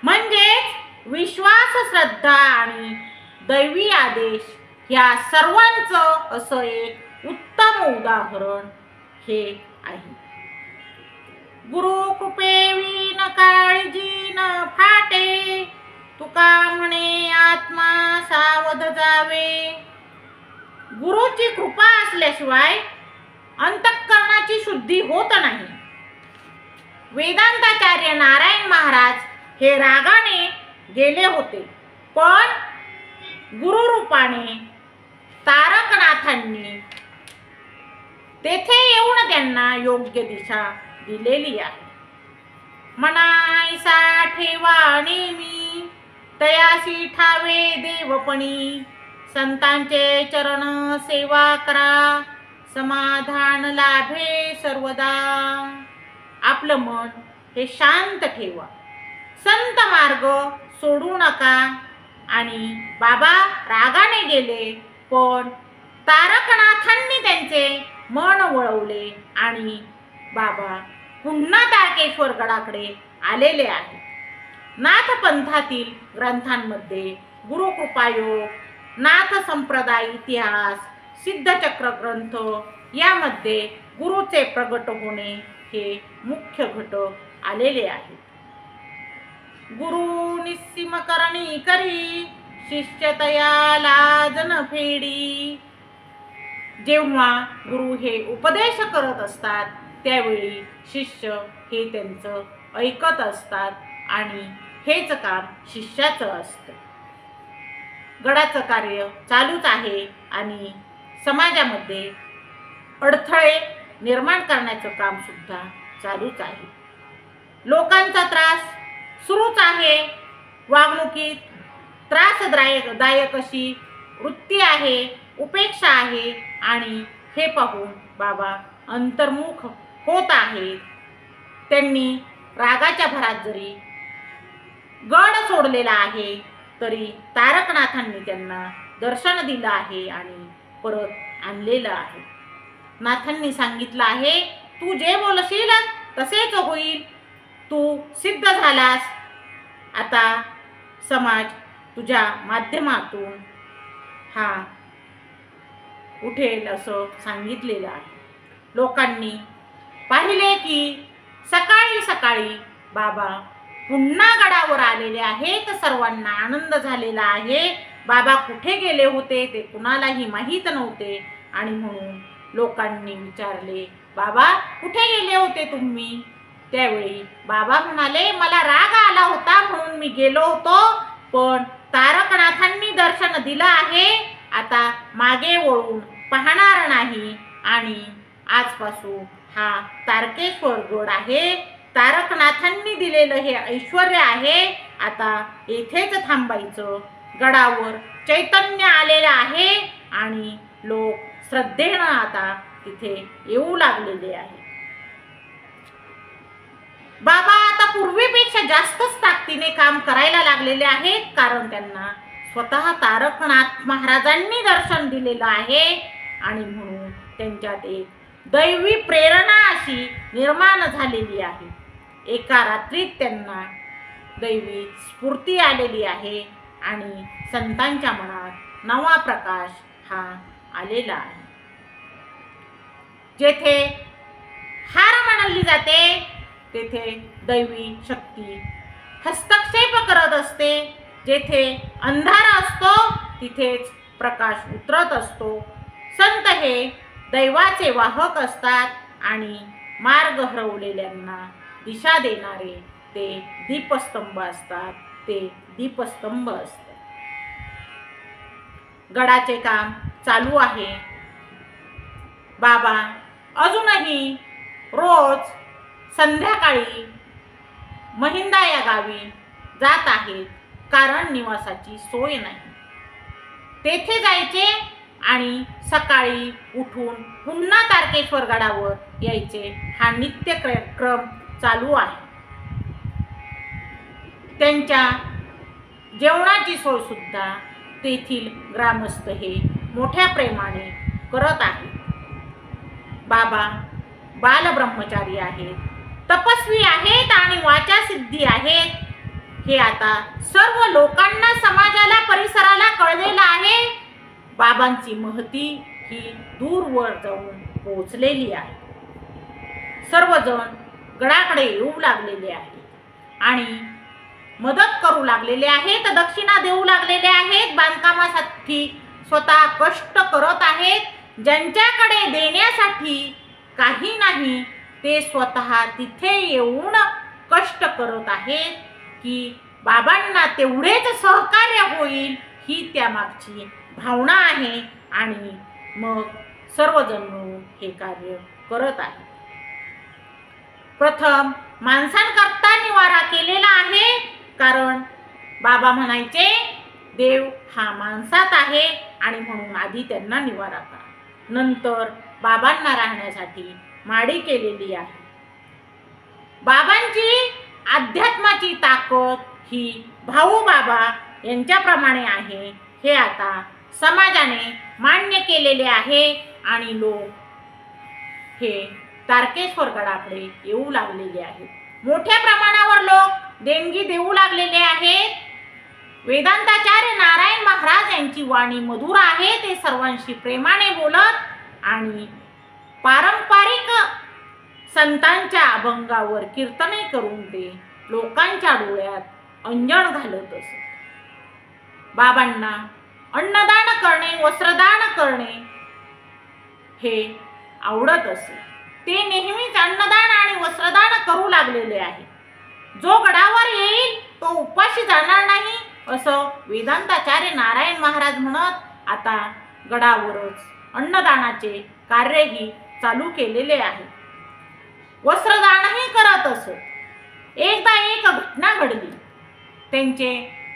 म्हणजेच विश्वास, श्रद्धा आणि दैवी आदेश ह्या सर्वांचं असं एक उत्तम उदाहरण हे आहे. गुरु कृपेविन काळजी न फाटे, तुका म्हणे आत्मा सावध जावे. गुरुची कृपा असल्याशिवाय अंतःकरणाची शुद्धी होत नाही. वेदांताचार्य नारायण महाराज हे रागाने गेले होते, पण गुरुरूपाने तारकनाथांनी तेथे येऊन त्यांना योग्य दिशा दिलेली आहे. मनाईसा ठेवा नेमी, तयासी ठावे देवपणी. संतांचे चरण सेवा करा, समाधान लाभे सर्वदा. आपलं मन हे शांत ठेवा, संत मार्ग सोडू नका. आणि बाबा रागाने गेले, पण तारकनाथांनी त्यांचे मन वळवले आणि बाबा पुन्हा तारकेश्वर गडाकडे आलेले आहेत. नाथपंथातील ग्रंथांमध्ये गुरुकृपायोग, नाथ संप्रदाय इतिहास, सिद्धचक्र ग्रंथ यामध्ये गुरुचे प्रगट होणे हे मुख्य घटक आलेले आहेत. गुरु निस्सीम करणी करी, शिष्य तया लाज न फेडी. जेव्हा गुरु हे उपदेश करत असतात त्यावेळी शिष्य हे त्यांचं ऐकत असतात आणि हेच काम शिष्याचं असतं. गडाचं कार्य चालूच आहे आणि समाजामध्ये अडथळे निर्माण करण्याचं काम सुद्धा चालूच आहे. लोकांचा त्रास सुरूच आहे. वागणुकीत त्रासदायक अशी वृत्ती आहे, उपेक्षा आहे आणि हे पाहून बाबा अंतर्मुख होत आहेत. त्यांनी रागाच्या भरात जरी गड सोडलेला आहे तरी तारकनाथांनी त्यांना दर्शन दिलं आहे आणि परत आणलेलं आहे. नाथांनी सांगितलं आहे, तू जे बोलशील तसेच होईल. तू सिद्ध झालास. आता समाज तुझ्या माध्यमातून हा उठेल असं सांगितलेलं आहे. लोकांनी पाहिले की सकाळी सकाळी बाबा पुन्हा गडावर आलेले आहेत. सर्वांना आनंद झालेला आहे. बाबा कुठे गेले होते ते कुणालाही माहीत नव्हते आणि म्हणून लोकांनी विचारले, बाबा कुठे गेले होते तुम्ही? त्यावेळी बाबा म्हणाले, मला राग आला होता म्हणून मी गेलो होतो, पण तारकनाथांनी दर्शन दिलं आहे. आता मागे वळून पाहणार नाही आणि आजपासून हा तारकेश्वर गड आहे. तारकनाथांनी दिलेलं हे ऐश्वर्य आहे. आता येथेच थांबायचं. गडावर चैतन्य आलेलं आहे आणि लोक श्रद्धेनं आता तिथे येऊ लागलेले आहे. बाबा आता पूर्वीपेक्षा जास्तच ताकदीने काम करायला लागलेले आहेत, कारण त्यांना स्वतः तारकनाथ महाराजांनी दर्शन दिलेलं आहे आणि म्हणून त्यांच्यात एक दैवी प्रेरणा अशी निर्माण झालेली आहे. एका रात्रीत त्यांना दैवी स्फूर्ती आलेली आहे आणि संतांच्या मनात नवा प्रकाश हा आलेला आहे. जेथे हार मानली जाते तेथे दैवी शक्ती हस्तक्षेप करत असते. जेथे अंधार असतो तिथेच प्रकाश उतरत असतो. संत हे दैवाचे वाहक असतात आणि मार्ग हरवलेल्यांना दिशा देणारे ते दीपस्तंभ असतात. ते दीपस्तंभ असतात. गडाचे काम चालू आहे. बाबा अजूनही रोज संध्याकाळी महिंदा या गावी जात आहेत, कारण निवासाची सोय नाही. तेथे जायचे आणि सकाळी उठून पुन्हा तारकेश्वर गडावर यायचे हा नित्यक्रम चालू आहे. त्यांच्या जेवणाची सोय सुद्धा तेथील ग्रामस्थ हे मोठ्या प्रेमाने करत आहेत. बाबा बालब्रह्मचारी आहेत, तपस्वी आहेत आणि वाचासिद्धी आहेत. हे आता सर्व लोकांना, समाजाला, परिसराला कळलेलं आहे. बाबांची महती ही दूरवर जाऊन पोहोचलेली आहे. सर्वजण गडाकडे येऊ लागलेले आहेत आणि मदत करू लागलेले आहेत. दक्षिणा देऊ लागलेले आहेत. बांधकामासाठी स्वतः कष्ट करत आहेत. ज्यांच्याकडे देण्यासाठी काही नाही ते स्वतः तिथे येऊन कष्ट करत आहेत की बाबांना तेवढेच सहकार्य होईल, ही त्यामागची भावना आहे आणि मग सर्वजण मिळून हे कार्य करत आहेत. प्रथम माणसांकरता निवारा केलेला आहे, कारण बाबा म्हणायचे देव हा माणसात आहे आणि म्हणून आधी त्यांना निवारा करा. नंतर बाबांना राहण्यासाठी माडी केलेली आहे. बाबांची अध्यात्माची ताकद ही भाऊ बाबा यांच्याप्रमाणे आहे, हे आता समाजाने मान्य केलेले आहे आणि लोक हे तारकेश्वर गडाकडे येऊ लागलेले आहेत. मोठ्या प्रमाणावर लोक देणगी देऊ लागलेले आहेत. वेदांताचार्य नारायण महाराज यांची वाणी मधुर आहे. ते सर्वांशी प्रेमाने बोलत आणि पारंपरिक संतांच्या अभंगावर कीर्तने करून ते लोकांच्या डोळ्यात अंजन घालत असत. बाबांना अन्नदान करणे, वस्त्रदान करणे हे आवडत असे. ते नेहमीच अन्नदान आणि वस्त्रदान करू लागलेले आहे. जो गडावर येईल तो उपाशी जाणार नाही, असं वेदांताचार्य नारायण महाराज म्हणत आता गडावरच अन्नदानाचे कार्यही चालू केलेले आहे. वस्त्रदानही करत असत. एकदा एक घटना घडली. त्यांचे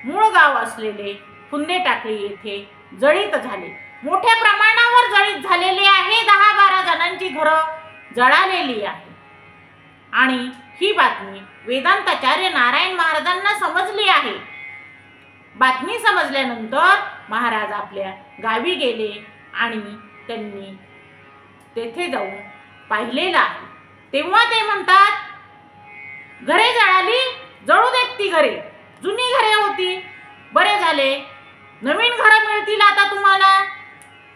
मूळ गाव असलेले फुंदेटाकळी येथे जळीत झाले. मोठ्या प्रमाणावर जळीत झालेले आहे. 10-12 जणांची घरं जळालेली आहे. आणि ही बातमी वेदांताचार्य नारायण महाराजांना समजली आहे. बातमी समजल्यानंतर महाराज आपल्या गावी गेले आणि त्यांनी तेथे जाऊन पाहिलेलं आहे. तेव्हा ते म्हणतात, घरे जळाली, जळू देत ती घरे. जुनी घरे होती, बरे झाले, नवीन घरं मिळतील आता तुम्हाला.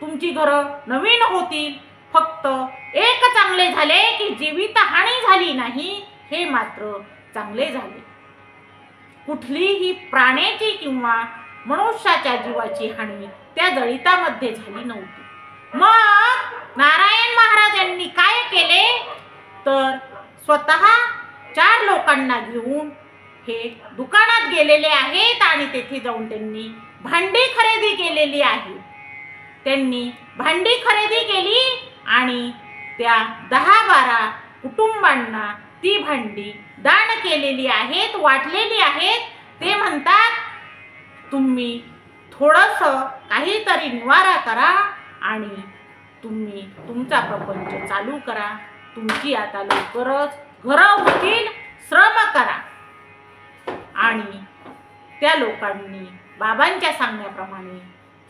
तुमची घरं नवीन होतील. फक्त एक चांगले झाले की जीवितहानी झाली नाही, हे मात्र चांगले झाले. कुठलीही प्राण्याची किंवा मनुष्याच्या जीवाची हानी त्या जळितामध्ये झाली नव्हती. मग नारायण महाराज यांनी काय केले तर स्वतः 4 लोकांना घेऊन हे दुकानात गेलेले आहेत आणि तेथे जाऊन त्यांनी भांडी खरेदी केलेली आहे. त्यांनी भांडी खरेदी केली आणि त्या 10-12 कुटुंबांना ती भांडी दान केलेली आहेत, वाटलेली आहेत. ते म्हणतात, तुम्ही थोडंसं काहीतरी निवारा करा आणि तुम्ही तुमचा प्रपंच चालू करा. तुमची आता लवकरच घरं होतील, श्रम करा. आणि त्या लोकांनी बाबांच्या सांगण्याप्रमाणे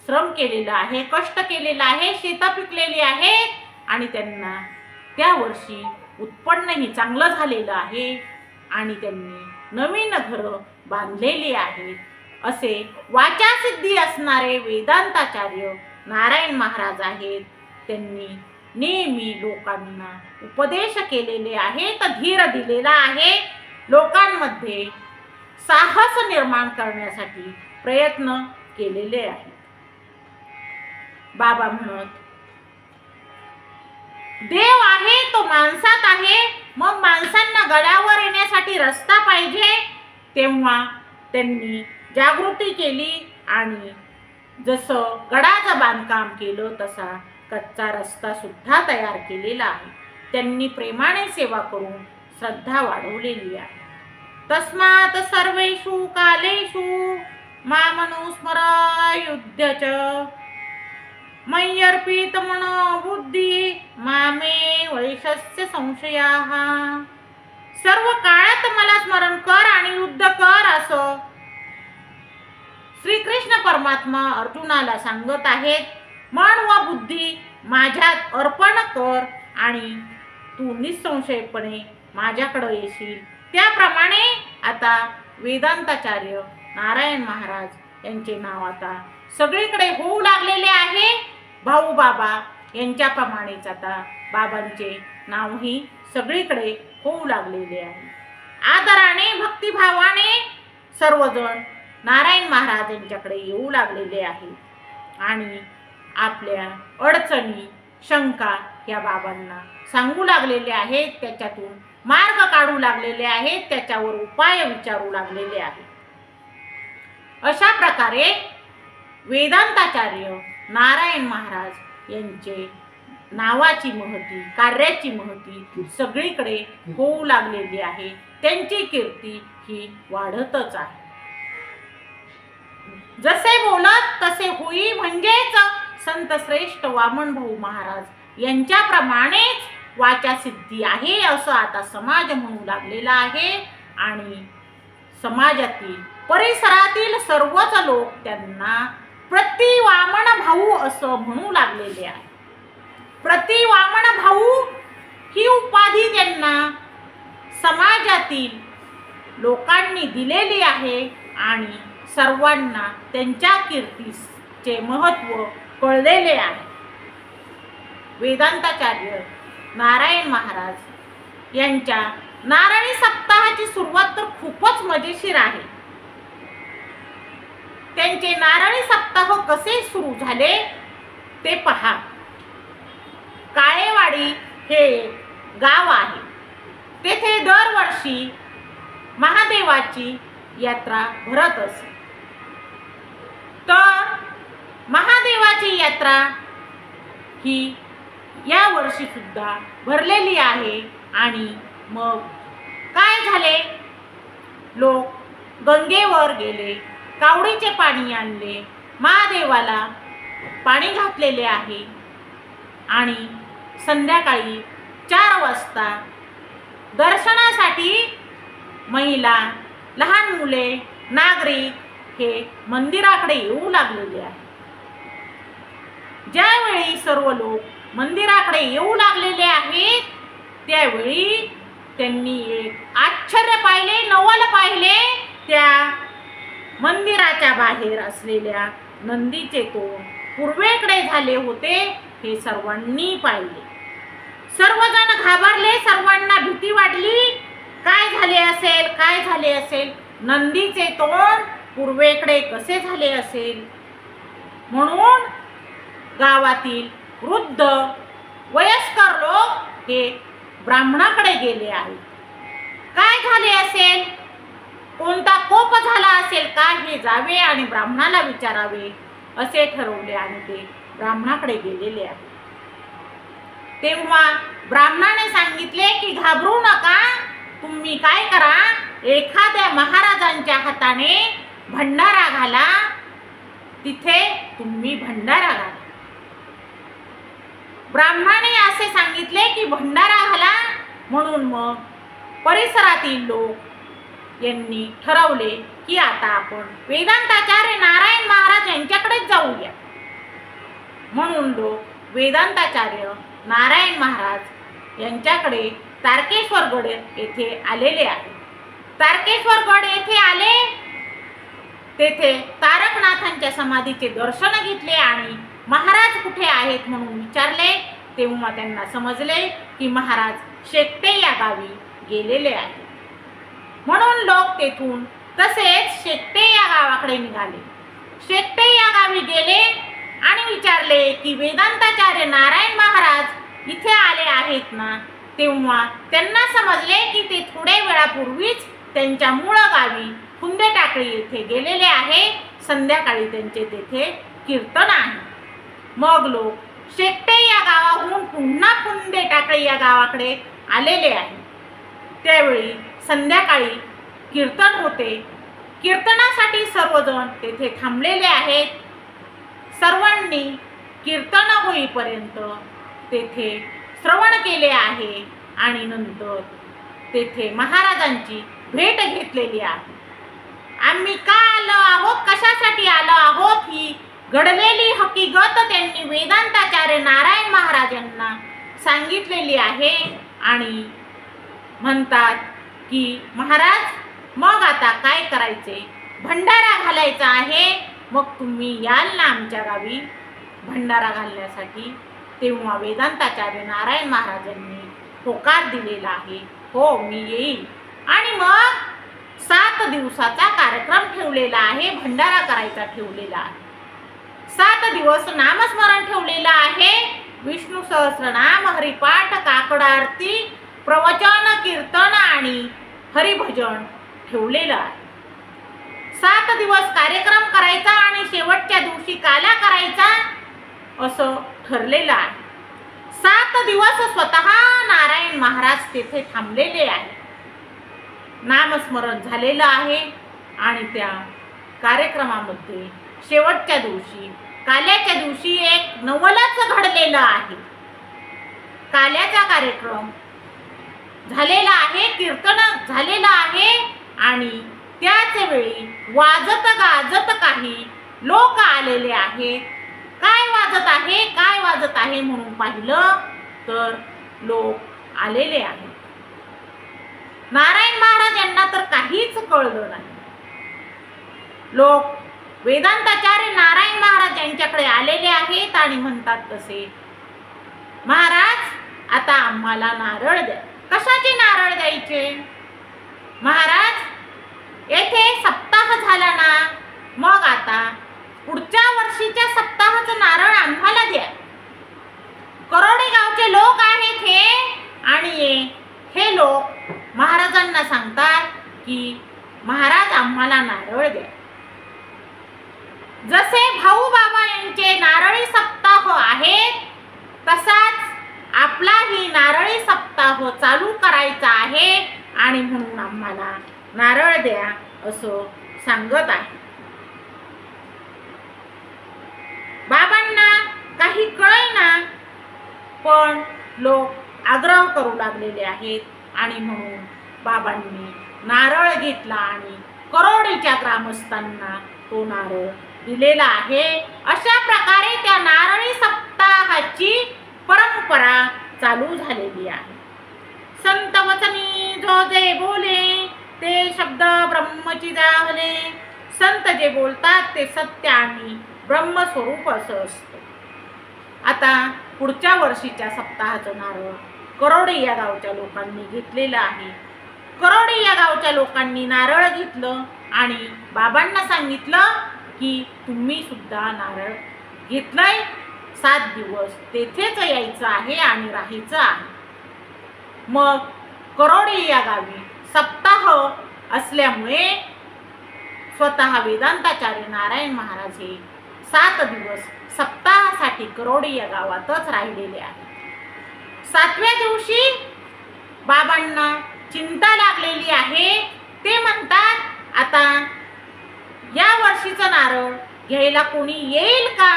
श्रम केलेलं आहे, कष्ट केलेलं आहे, शेतं पिकलेली आहेत आणि त्यांना त्या वर्षी उत्पन्नही चांगलं झालेलं आहे आणि त्यांनी नवीन घरं बांधलेली आहेत. असे वाचासिद्धी असणारे वेदांताचार्य नारायण महाराज आहेत. त्यांनी नेहमी लोकांना उपदेश केलेले आहेत, धीर दिलेला आहे. लोकांमध्ये साहस निर्माण करण्यासाठी प्रयत्न केलेले आहेत. बाबा म्हणत, देव आहे तो माणसात आहे. मग माणसांना गडावर येण्यासाठी रस्ता पाहिजे. तेव्हा त्यांनी जागृती केली आणि जसं गडाचं बांधकाम केलं तसा कच्चा रस्ता सुद्धा तयार केलेला आहे. त्यांनी प्रेमाने सेवा करून श्रद्धा वाढवलेली आहे. तस्मात् सर्वेषु कालेषु मामनुस्मरायुध्यच मय्यर्पित मनो बुद्धी मामे वैशस्य संशयाः. सर्व काळात मला स्मरण कर आणि युद्ध कर, असं श्रीकृष्ण परमात्मा अर्जुनाला सांगत आहेत. मन व बुद्धी माझ्यात अर्पण कर आणि तू निसंशयपणे माझ्याकडे येशील. त्याप्रमाणे आता वेदांताचार्य नारायण महाराज यांचे नाव आता सगळीकडे होऊ लागलेले आहे. भाऊ बाबा यांच्याप्रमाणेच आता बाबांचे नावही सगळीकडे होऊ लागलेले आहे. आदराने भक्तिभावाने सर्वजण नारायण महाराज यांच्याकडे येऊ लागलेले आहेत आणि आपल्या अडचणी शंका या बाबांना सांगू लागलेले आहेत. त्याच्यातून मार्ग काढू लागलेले आहेत, त्याच्यावर उपाय विचारू लागलेले आहेत. अशा प्रकारे वेदांताचार्य नारायण महाराज यांचे नावाची महती, कार्याची महती सगळीकडे होऊ लागलेली आहे. त्यांची कीर्ती ही वाढतच आहे. जसे बोलत तसे होई, म्हणजेच संत श्रेष्ठ वामनभाऊ महाराज यांच्याप्रमाणेच वाचा सिद्धी आहे असं आता समाज म्हणू लागलेला आहे. आणि समाजातील परिसरातील सर्वच लोक त्यांना प्रति वामन भाऊ असं म्हणू लागलेले आहे. प्रति वामन भाऊ ही उपाधी त्यांना समाजातील लोकांनी दिलेली आहे आणि सर्वांना त्यांच्या कीर्तीचे महत्त्व कळलेले आहे. वेदांताचार्य नारायण महाराज यांच्या नारळी सप्ताहाची सुरुवात तर खूपच मजेशीर आहे. त्यांचे नारळी सप्ताह कसे सुरू झाले ते पहा. काळेवाडी हे गाव आहे. तेथे दरवर्षी महादेवाची यात्रा भरत असे. तर महादेवाची यात्रा ही या वर्षी सुद्धा भरलेली आहे. आणि मग काय झाले, लोक गंगेवर गेले, कावडीचे पाणी आणले, महादेवाला पाणी घातलेले आहे. आणि संध्याकाळी 4 वाजता दर्शनासाठी महिला, लहान मुले, नागरिक हे मंदिराकडे येऊ लागलेले आहे. ज्यावेळी सर्व लोक मंदिराकडे येऊ लागलेले आहेत त्यावेळी त्यांनी एक आश्चर्य पाहिले, नवल पाहिले. त्या मंदिराच्या बाहेर असलेल्या नंदीचे तोंड पूर्वेकडे झाले होते हे सर्वांनी पाहिले. सर्वजण घाबरले, सर्वांना भीती वाटली. काय झाले असेल, काय झाले असेल, नंदीचे तोंड पूर्वेकडे कसे झाले असेल. म्हणून गावातील वृद्ध वयस्कर लोक हे ब्राह्मणाकडे गेले आहेत. काय झाले असेल, कोणता कोप झाला असेल का हे जावे आणि ब्राह्मणाला विचारावे असे ठरवले आणि ते ब्राह्मणाकडे गेलेले आहेत. तेव्हा ब्राह्मणाने सांगितले की घाबरू नका, तुम्ही काय करा, एखाद्या महाराजांच्या हाताने भंडारा घाला, तिथे तुम्ही भंडारा घाला. ब्राह्मणाने असे सांगितले की भंडारा घाला. म्हणून मग परिसरातील लोक यांनी ठरवले की आता आपण वेदांताचार्य नारायण महाराज यांच्याकडेच जाऊया. म्हणून लोक वेदांताचार्य नारायण महाराज यांच्याकडे तारकेश्वर गड येथे आलेले आहेत. तारकेश्वर गड येथे आले, तेथे तारकनाथांच्या समाधीचे दर्शन घेतले आणि महाराज कुठे आहेत म्हणून विचारले. तेव्हा त्यांना समजले की महाराज शेकटे या गावी गेलेले आहेत. म्हणून लोक तेथून तसेच शेकटे या गावाकडे निघाले. शेकटे या गावी गेले आणि विचारले की वेदांताचार्य नारायण महाराज इथे आले आहेत ना. तेव्हा त्यांना समजले की ते थोड्या वेळापूर्वीच त्यांच्या मूळ गावी फुंदेटाकळी येथे गेलेले आहे. संध्याकाळी त्यांचे तेथे कीर्तन आहे. मग लोक शेकटे या गावाहून पुन्हा फुंदेटाकळी या गावाकडे आलेले आहे. त्यावेळी संध्याकाळी कीर्तन होते. कीर्तनासाठी सर्वजण तेथे थांबलेले आहेत. सर्वांनी कीर्तन होईपर्यंत तेथे श्रवण केले आहे आणि नंतर तेथे महाराजांची भेट घेतलेली आहे. आम्ही का आलो आहोत, कशासाठी आलो आहोत ही घडलेली हकीकत त्यांनी वेदांताचार्य नारायण महाराजांना सांगितलेली आहे. आणि म्हणतात की महाराज मग आता काय करायचे, भंडारा घालायचा आहे, मग तुम्ही याल ना आमच्या गावी भंडारा घालण्यासाठी. तेव्हा वेदांताचार्य नारायण महाराजांनी होकार दिलेला आहे, हो मी येईल. आणि मग 7 दिवसाचा कार्यक्रम ठेवलेला आहे, भंडारा करायचा ठेवलेला आहे. 7 दिवस नामस्मरण ठेवलेलं आहे. विष्णू सहस्रनाम, हरिपाठ, काकड आरती, प्रवचन, कीर्तन आणि हरिभजन ठेवलेलं आहे. 7 दिवस कार्यक्रम करायचा आणि शेवटच्या दिवशी काला करायचा असं ठरलेलं आहे. 7 दिवस स्वतः नारायण महाराज तेथे थांबलेले आहे. नामस्मरण झालेलं आहे आणि त्या कार्यक्रमामध्ये शेवटच्या दिवशी काल्याच्या दिवशी एक नवलच घडलेलं आहे. काल्याचा कार्यक्रम झालेला आहे, कीर्तन झालेलं आहे आणि त्याच वेळी वाजत गाजत काही लोक आलेले आहेत. काय वाजत आहे, काय वाजत आहे म्हणून पाहिलं तर लोक आलेले आहेत. नारायण महाराज यांना तर काहीच कळलं नाही. लोक वेदांताचार्य नारायण महाराज यांच्याकडे आलेले आहेत आणि म्हणतात तसे, महाराज आता आम्हाला नारळ द्या. कशाचे नारळ द्यायचे? महाराज येथे सप्ताह झाला ना, मग आता पुढच्या वर्षीच्या सप्ताहाचं नारळ आम्हाला द्या. करोडे गावचे लोक आहेत हे, आणि हे लोक महाराजांना सांगतात की महाराज आम्हाला नारळ द्या. जसे भाऊ बाबा यांचे नारळी सप्ताह आहेत, तसाच आपलाही नारळी सप्ताह चालू करायचा आहे आणि म्हणून आम्हाला नारळ द्या असं सांगत आहे. बाबांना काही कळेना, पण लोक आग्रह करू लागलेले आहेत आणि म्हणून बाबांनी नारळ घेतला आणि करोडीच्या ग्रामस्थांना तो नारळ दिलेला आहे. अशा प्रकारे त्या नारळी सप्ताहाची परंपरा चालू झालेली आहे. संत वचनी जो जे बोले ते शब्द ब्रह्मची जाहले. संत जे बोलतात ते सत्य आणि ब्रह्मस्वरूप असं असतं. आता पुढच्या वर्षीच्या सप्ताहाचं नारळ करोडी या गावच्या लोकांनी घेतलेलं आहे. करोडी या गावच्या लोकांनी नारळ घेतलं आणि बाबांना सांगितलं की तुम्ही सुद्धा नारळ घेतलंय, 7 दिवस तेथेच यायचं आहे आणि राहायचं आहे. मग करोडी या गावी सप्ताह असल्यामुळे स्वतः वेदांताचार्य नारायण महाराज हे 7 दिवस सप्ताहासाठी करोडी या गावातच राहिलेले आहेत. 7व्या दिवशी बाबांना चिंता लागलेली आहे. ते म्हणतात आता या वर्षीचं नारळ घ्यायला कोणी येईल का?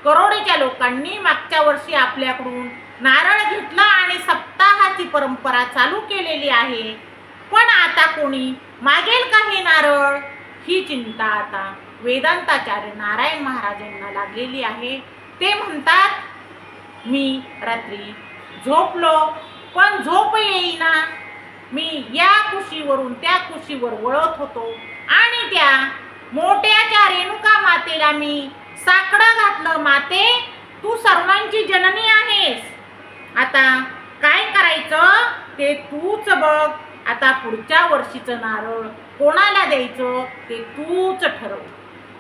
करोडीच्या लोकांनी मागच्या वर्षी आपल्याकडून नारळ घेतला आणि सप्ताहाची परंपरा चालू केलेली आहे, पण आता कोणी मागेल का हे नारळ? ही चिंता आता वेदांताचार्य नारायण महाराजांना लागलेली आहे. ते म्हणतात मी रात्री झोपलो पण झोप येईना. मी या कुशीवरून त्या कुशीवर वळत होतो आणि त्या मोठ्याच्या रेणुका मातेला मी साकडं घातलं. माते, तू सर्वांची जननी आहेस, आता काय करायचं ते तूच बघ. आता पुढच्या वर्षीचं नारळ कोणाला द्यायचं ते तूच ठरव.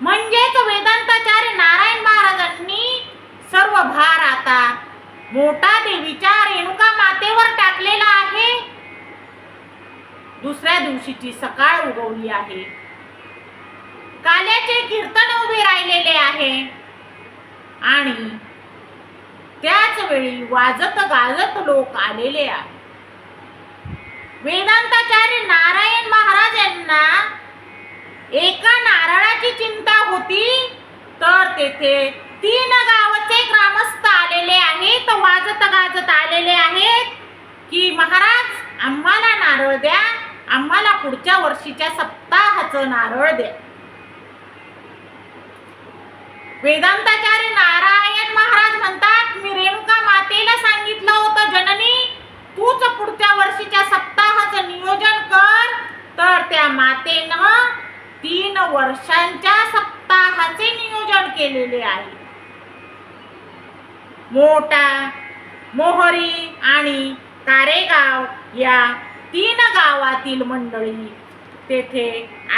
म्हणजेच वेदांताचार्य नारायण महाराजांनी सर्व भार आता मोठा देवीच्या रेणुका मातेवर टाकलेला आहे. दुसऱ्या दिवशीची सकाळ उगवली आहे. काल्याचे कीर्तन उभे राहिलेले आहे आणि त्याच वेळी वाजत गाजत लोक आलेले आहेत. वेदांताचार्य नारायण महाराज यांना एका नारळाची चिंता होती, तर तेथे 3 गावचे ग्रामस्थ आलेले आहेत, वाजत गाजत आलेले आहेत की महाराज आम्हाला नारळ द्या, आम्हाला पुढच्या वर्षीच्या सप्ताहाचं नारळ द्या. वेदांताचार्य नारायण महाराज म्हणतात मी रेणुका मातेला सांगितलं होतं जननी तूच पुढच्या वर्षीच्या सप्ताहाचं नियोजन कर, तर त्या मातेनं 3 वर्षांच्या सप्ताहाचे नियोजन केलेले आहे. मोठा, मोहरी आणि कारेगाव या 3 गावातील मंडळी तेथे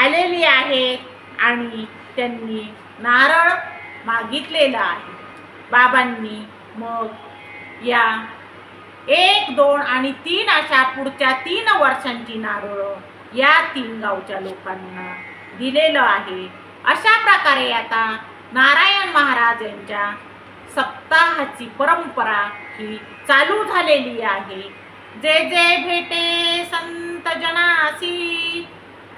आलेली आहेत आणि त्यांनी नारळ मागितलेला आहे. बाबांनी मग या 1, 2 आणि 3 अशा पुढच्या 3 वर्षांची नारळ या 3 गावच्या लोकांना दिलेलं आहे. अशा प्रकारे आता नारायण महाराज यांच्या सप्ताहाची परंपरा ही चालू झालेली आहे. जे जे भेटे संत जनासी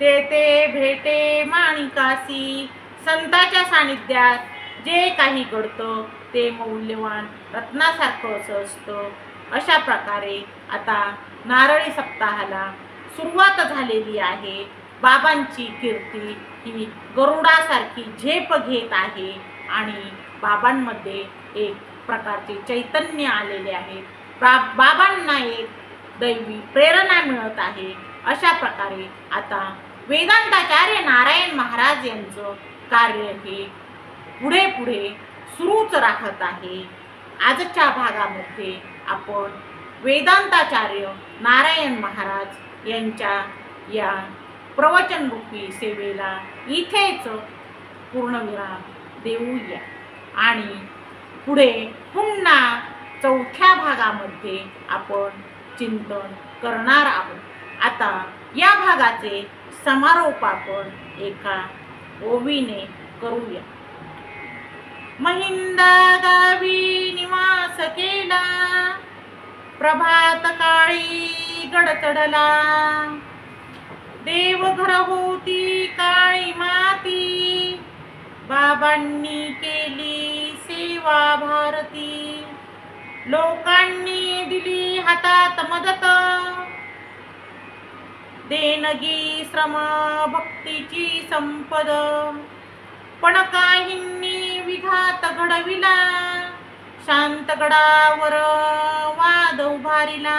ते ते भेटे माणिकासी. संताच्या सानिध्यात जे काही घडतं ते मौल्यवान रत्नासारखं असं असतं. अशा प्रकारे आता नारळी सप्ताहाला सुरुवात झालेली आहे. बाबांची कीर्ती ही गरुडासारखी झेप घेत आहे आणि बाबांमध्ये एक प्रकारचे चैतन्य आलेले आहे. बाबांना एक दैवी प्रेरणा मिळत आहे. अशा प्रकारे आता वेदांताचार्य नारायण महाराज यांचं कार्य हे पुढे पुढे सुरूच राहत आहे. आजच्या भागामध्ये आपण वेदांताचार्य नारायण महाराज यांच्या या प्रवचनरूपी सेवेला इथेच पूर्णविराम देऊया आणि पुढे पुन्हा 4थ्या भागामध्ये आपण चिंतन करणार आहोत. आता या भागाचे समारोप आपण एका ओवीने करूया. महिंदा गावी निवास केला, प्रभात काळी गड चढला. देवघर होती काळी माती, बाबांनी केली सेवा भारती. लोकांनी दिली हातात मदत, देणगी श्रम भक्तीची संपद. पण काहींनी विघात घडविला, शांत गडावर वाद उभारिला.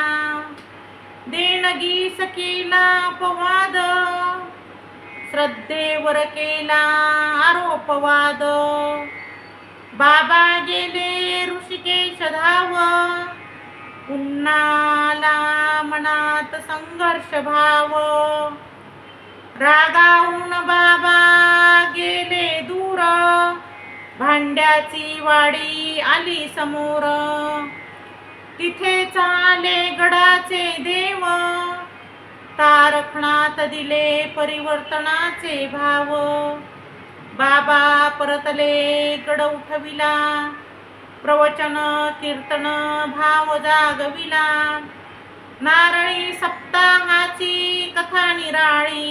देणगीस केला अपवाद, श्रद्धेवर केला आरोपवाद. बाबा गेले ऋषिकेश धाव, पुन्हाला मनात संघर्ष भाव. रागावून बाबा गेले दूर, भांड्याची वाडी आली समोर. तिथेच आले गडाचे देव, तारखणात दिले परिवर्तनाचे भाव. बाबा परतले गड उठविला, प्रवचन कीर्तन भाव जागविला. नारळी सप्ताहाची कथा निराळी,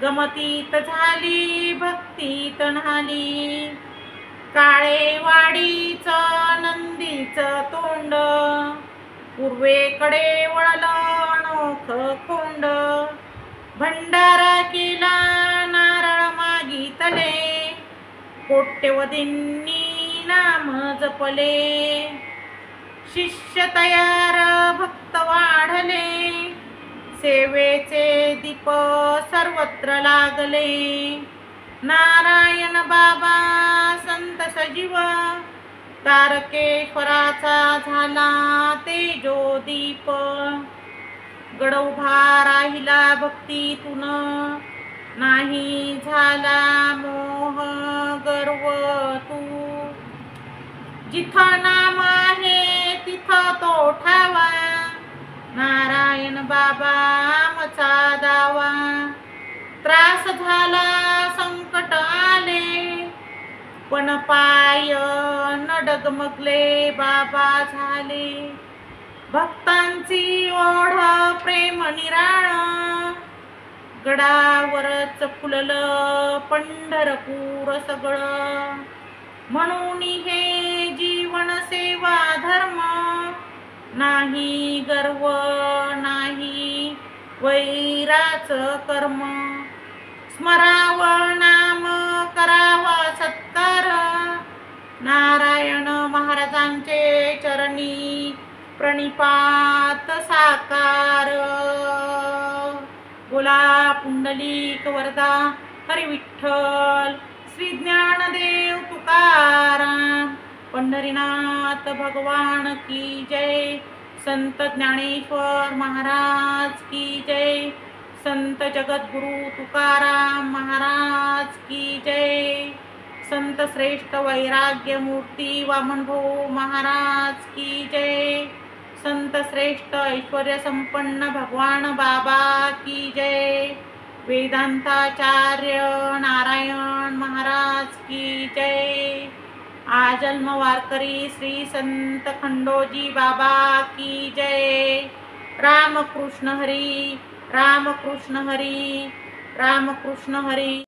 गमतीत झाली भक्तीत न्हाली. काळेवाडीच नंदीच तोंड, पूर्वेकडे वळलं अनोख खोंड. भंडारा केला नारळ मागितले, कोट्यवधींनी नाम जपले. शिष्य तयार भक्त वाढले, सेवेचे दीप सर्वत्र लागले. नारायण बाबा संत सजीव, तारकेश्वराचा झाला तेजोदीप. गड उभा राहिला भक्तीतून, नाही झाला मोह गर्व तू. जिथं नाम आहे तिथं तो ठावा, नारायण बाबा आमचा दावा. त्रास झाला संकट आले, पण पाय न डगमगले बाबा झाले. भक्तांची ओढ प्रेम निराळ, गडावरच फुललं पंढरपूर सगळं. म्हणून हे जीवन सेवा धर्म, नाही गर्व नाही वैराच कर्म. स्मरावं नाम करावा सत्कार, नारायण महाराजांचे चरणी प्रणिपात साकार. बोला पुंडलिक वरदा हरी विठ्ठल, श्री ज्ञानदेव तुकाराम. पंढरीनाथ भगवान की जय. संत ज्ञानेश्वर महाराज की जय. संत जगद्गुरु तुकाराम महाराज की जय. संत श्रेष्ठ वैराग्य मूर्ती वामनभाऊ महाराज की जय. संत श्रेष्ठ ऐश्वर्य संपन्न भगवान बाबा की जय. वेदांताचार्य नारायण महाराज की जय. आजन्म वारकरी श्री संत खंडोजी बाबा की जय. रामकृष्ण हरी, रामकृष्ण हरी, रामकृष्ण हरी.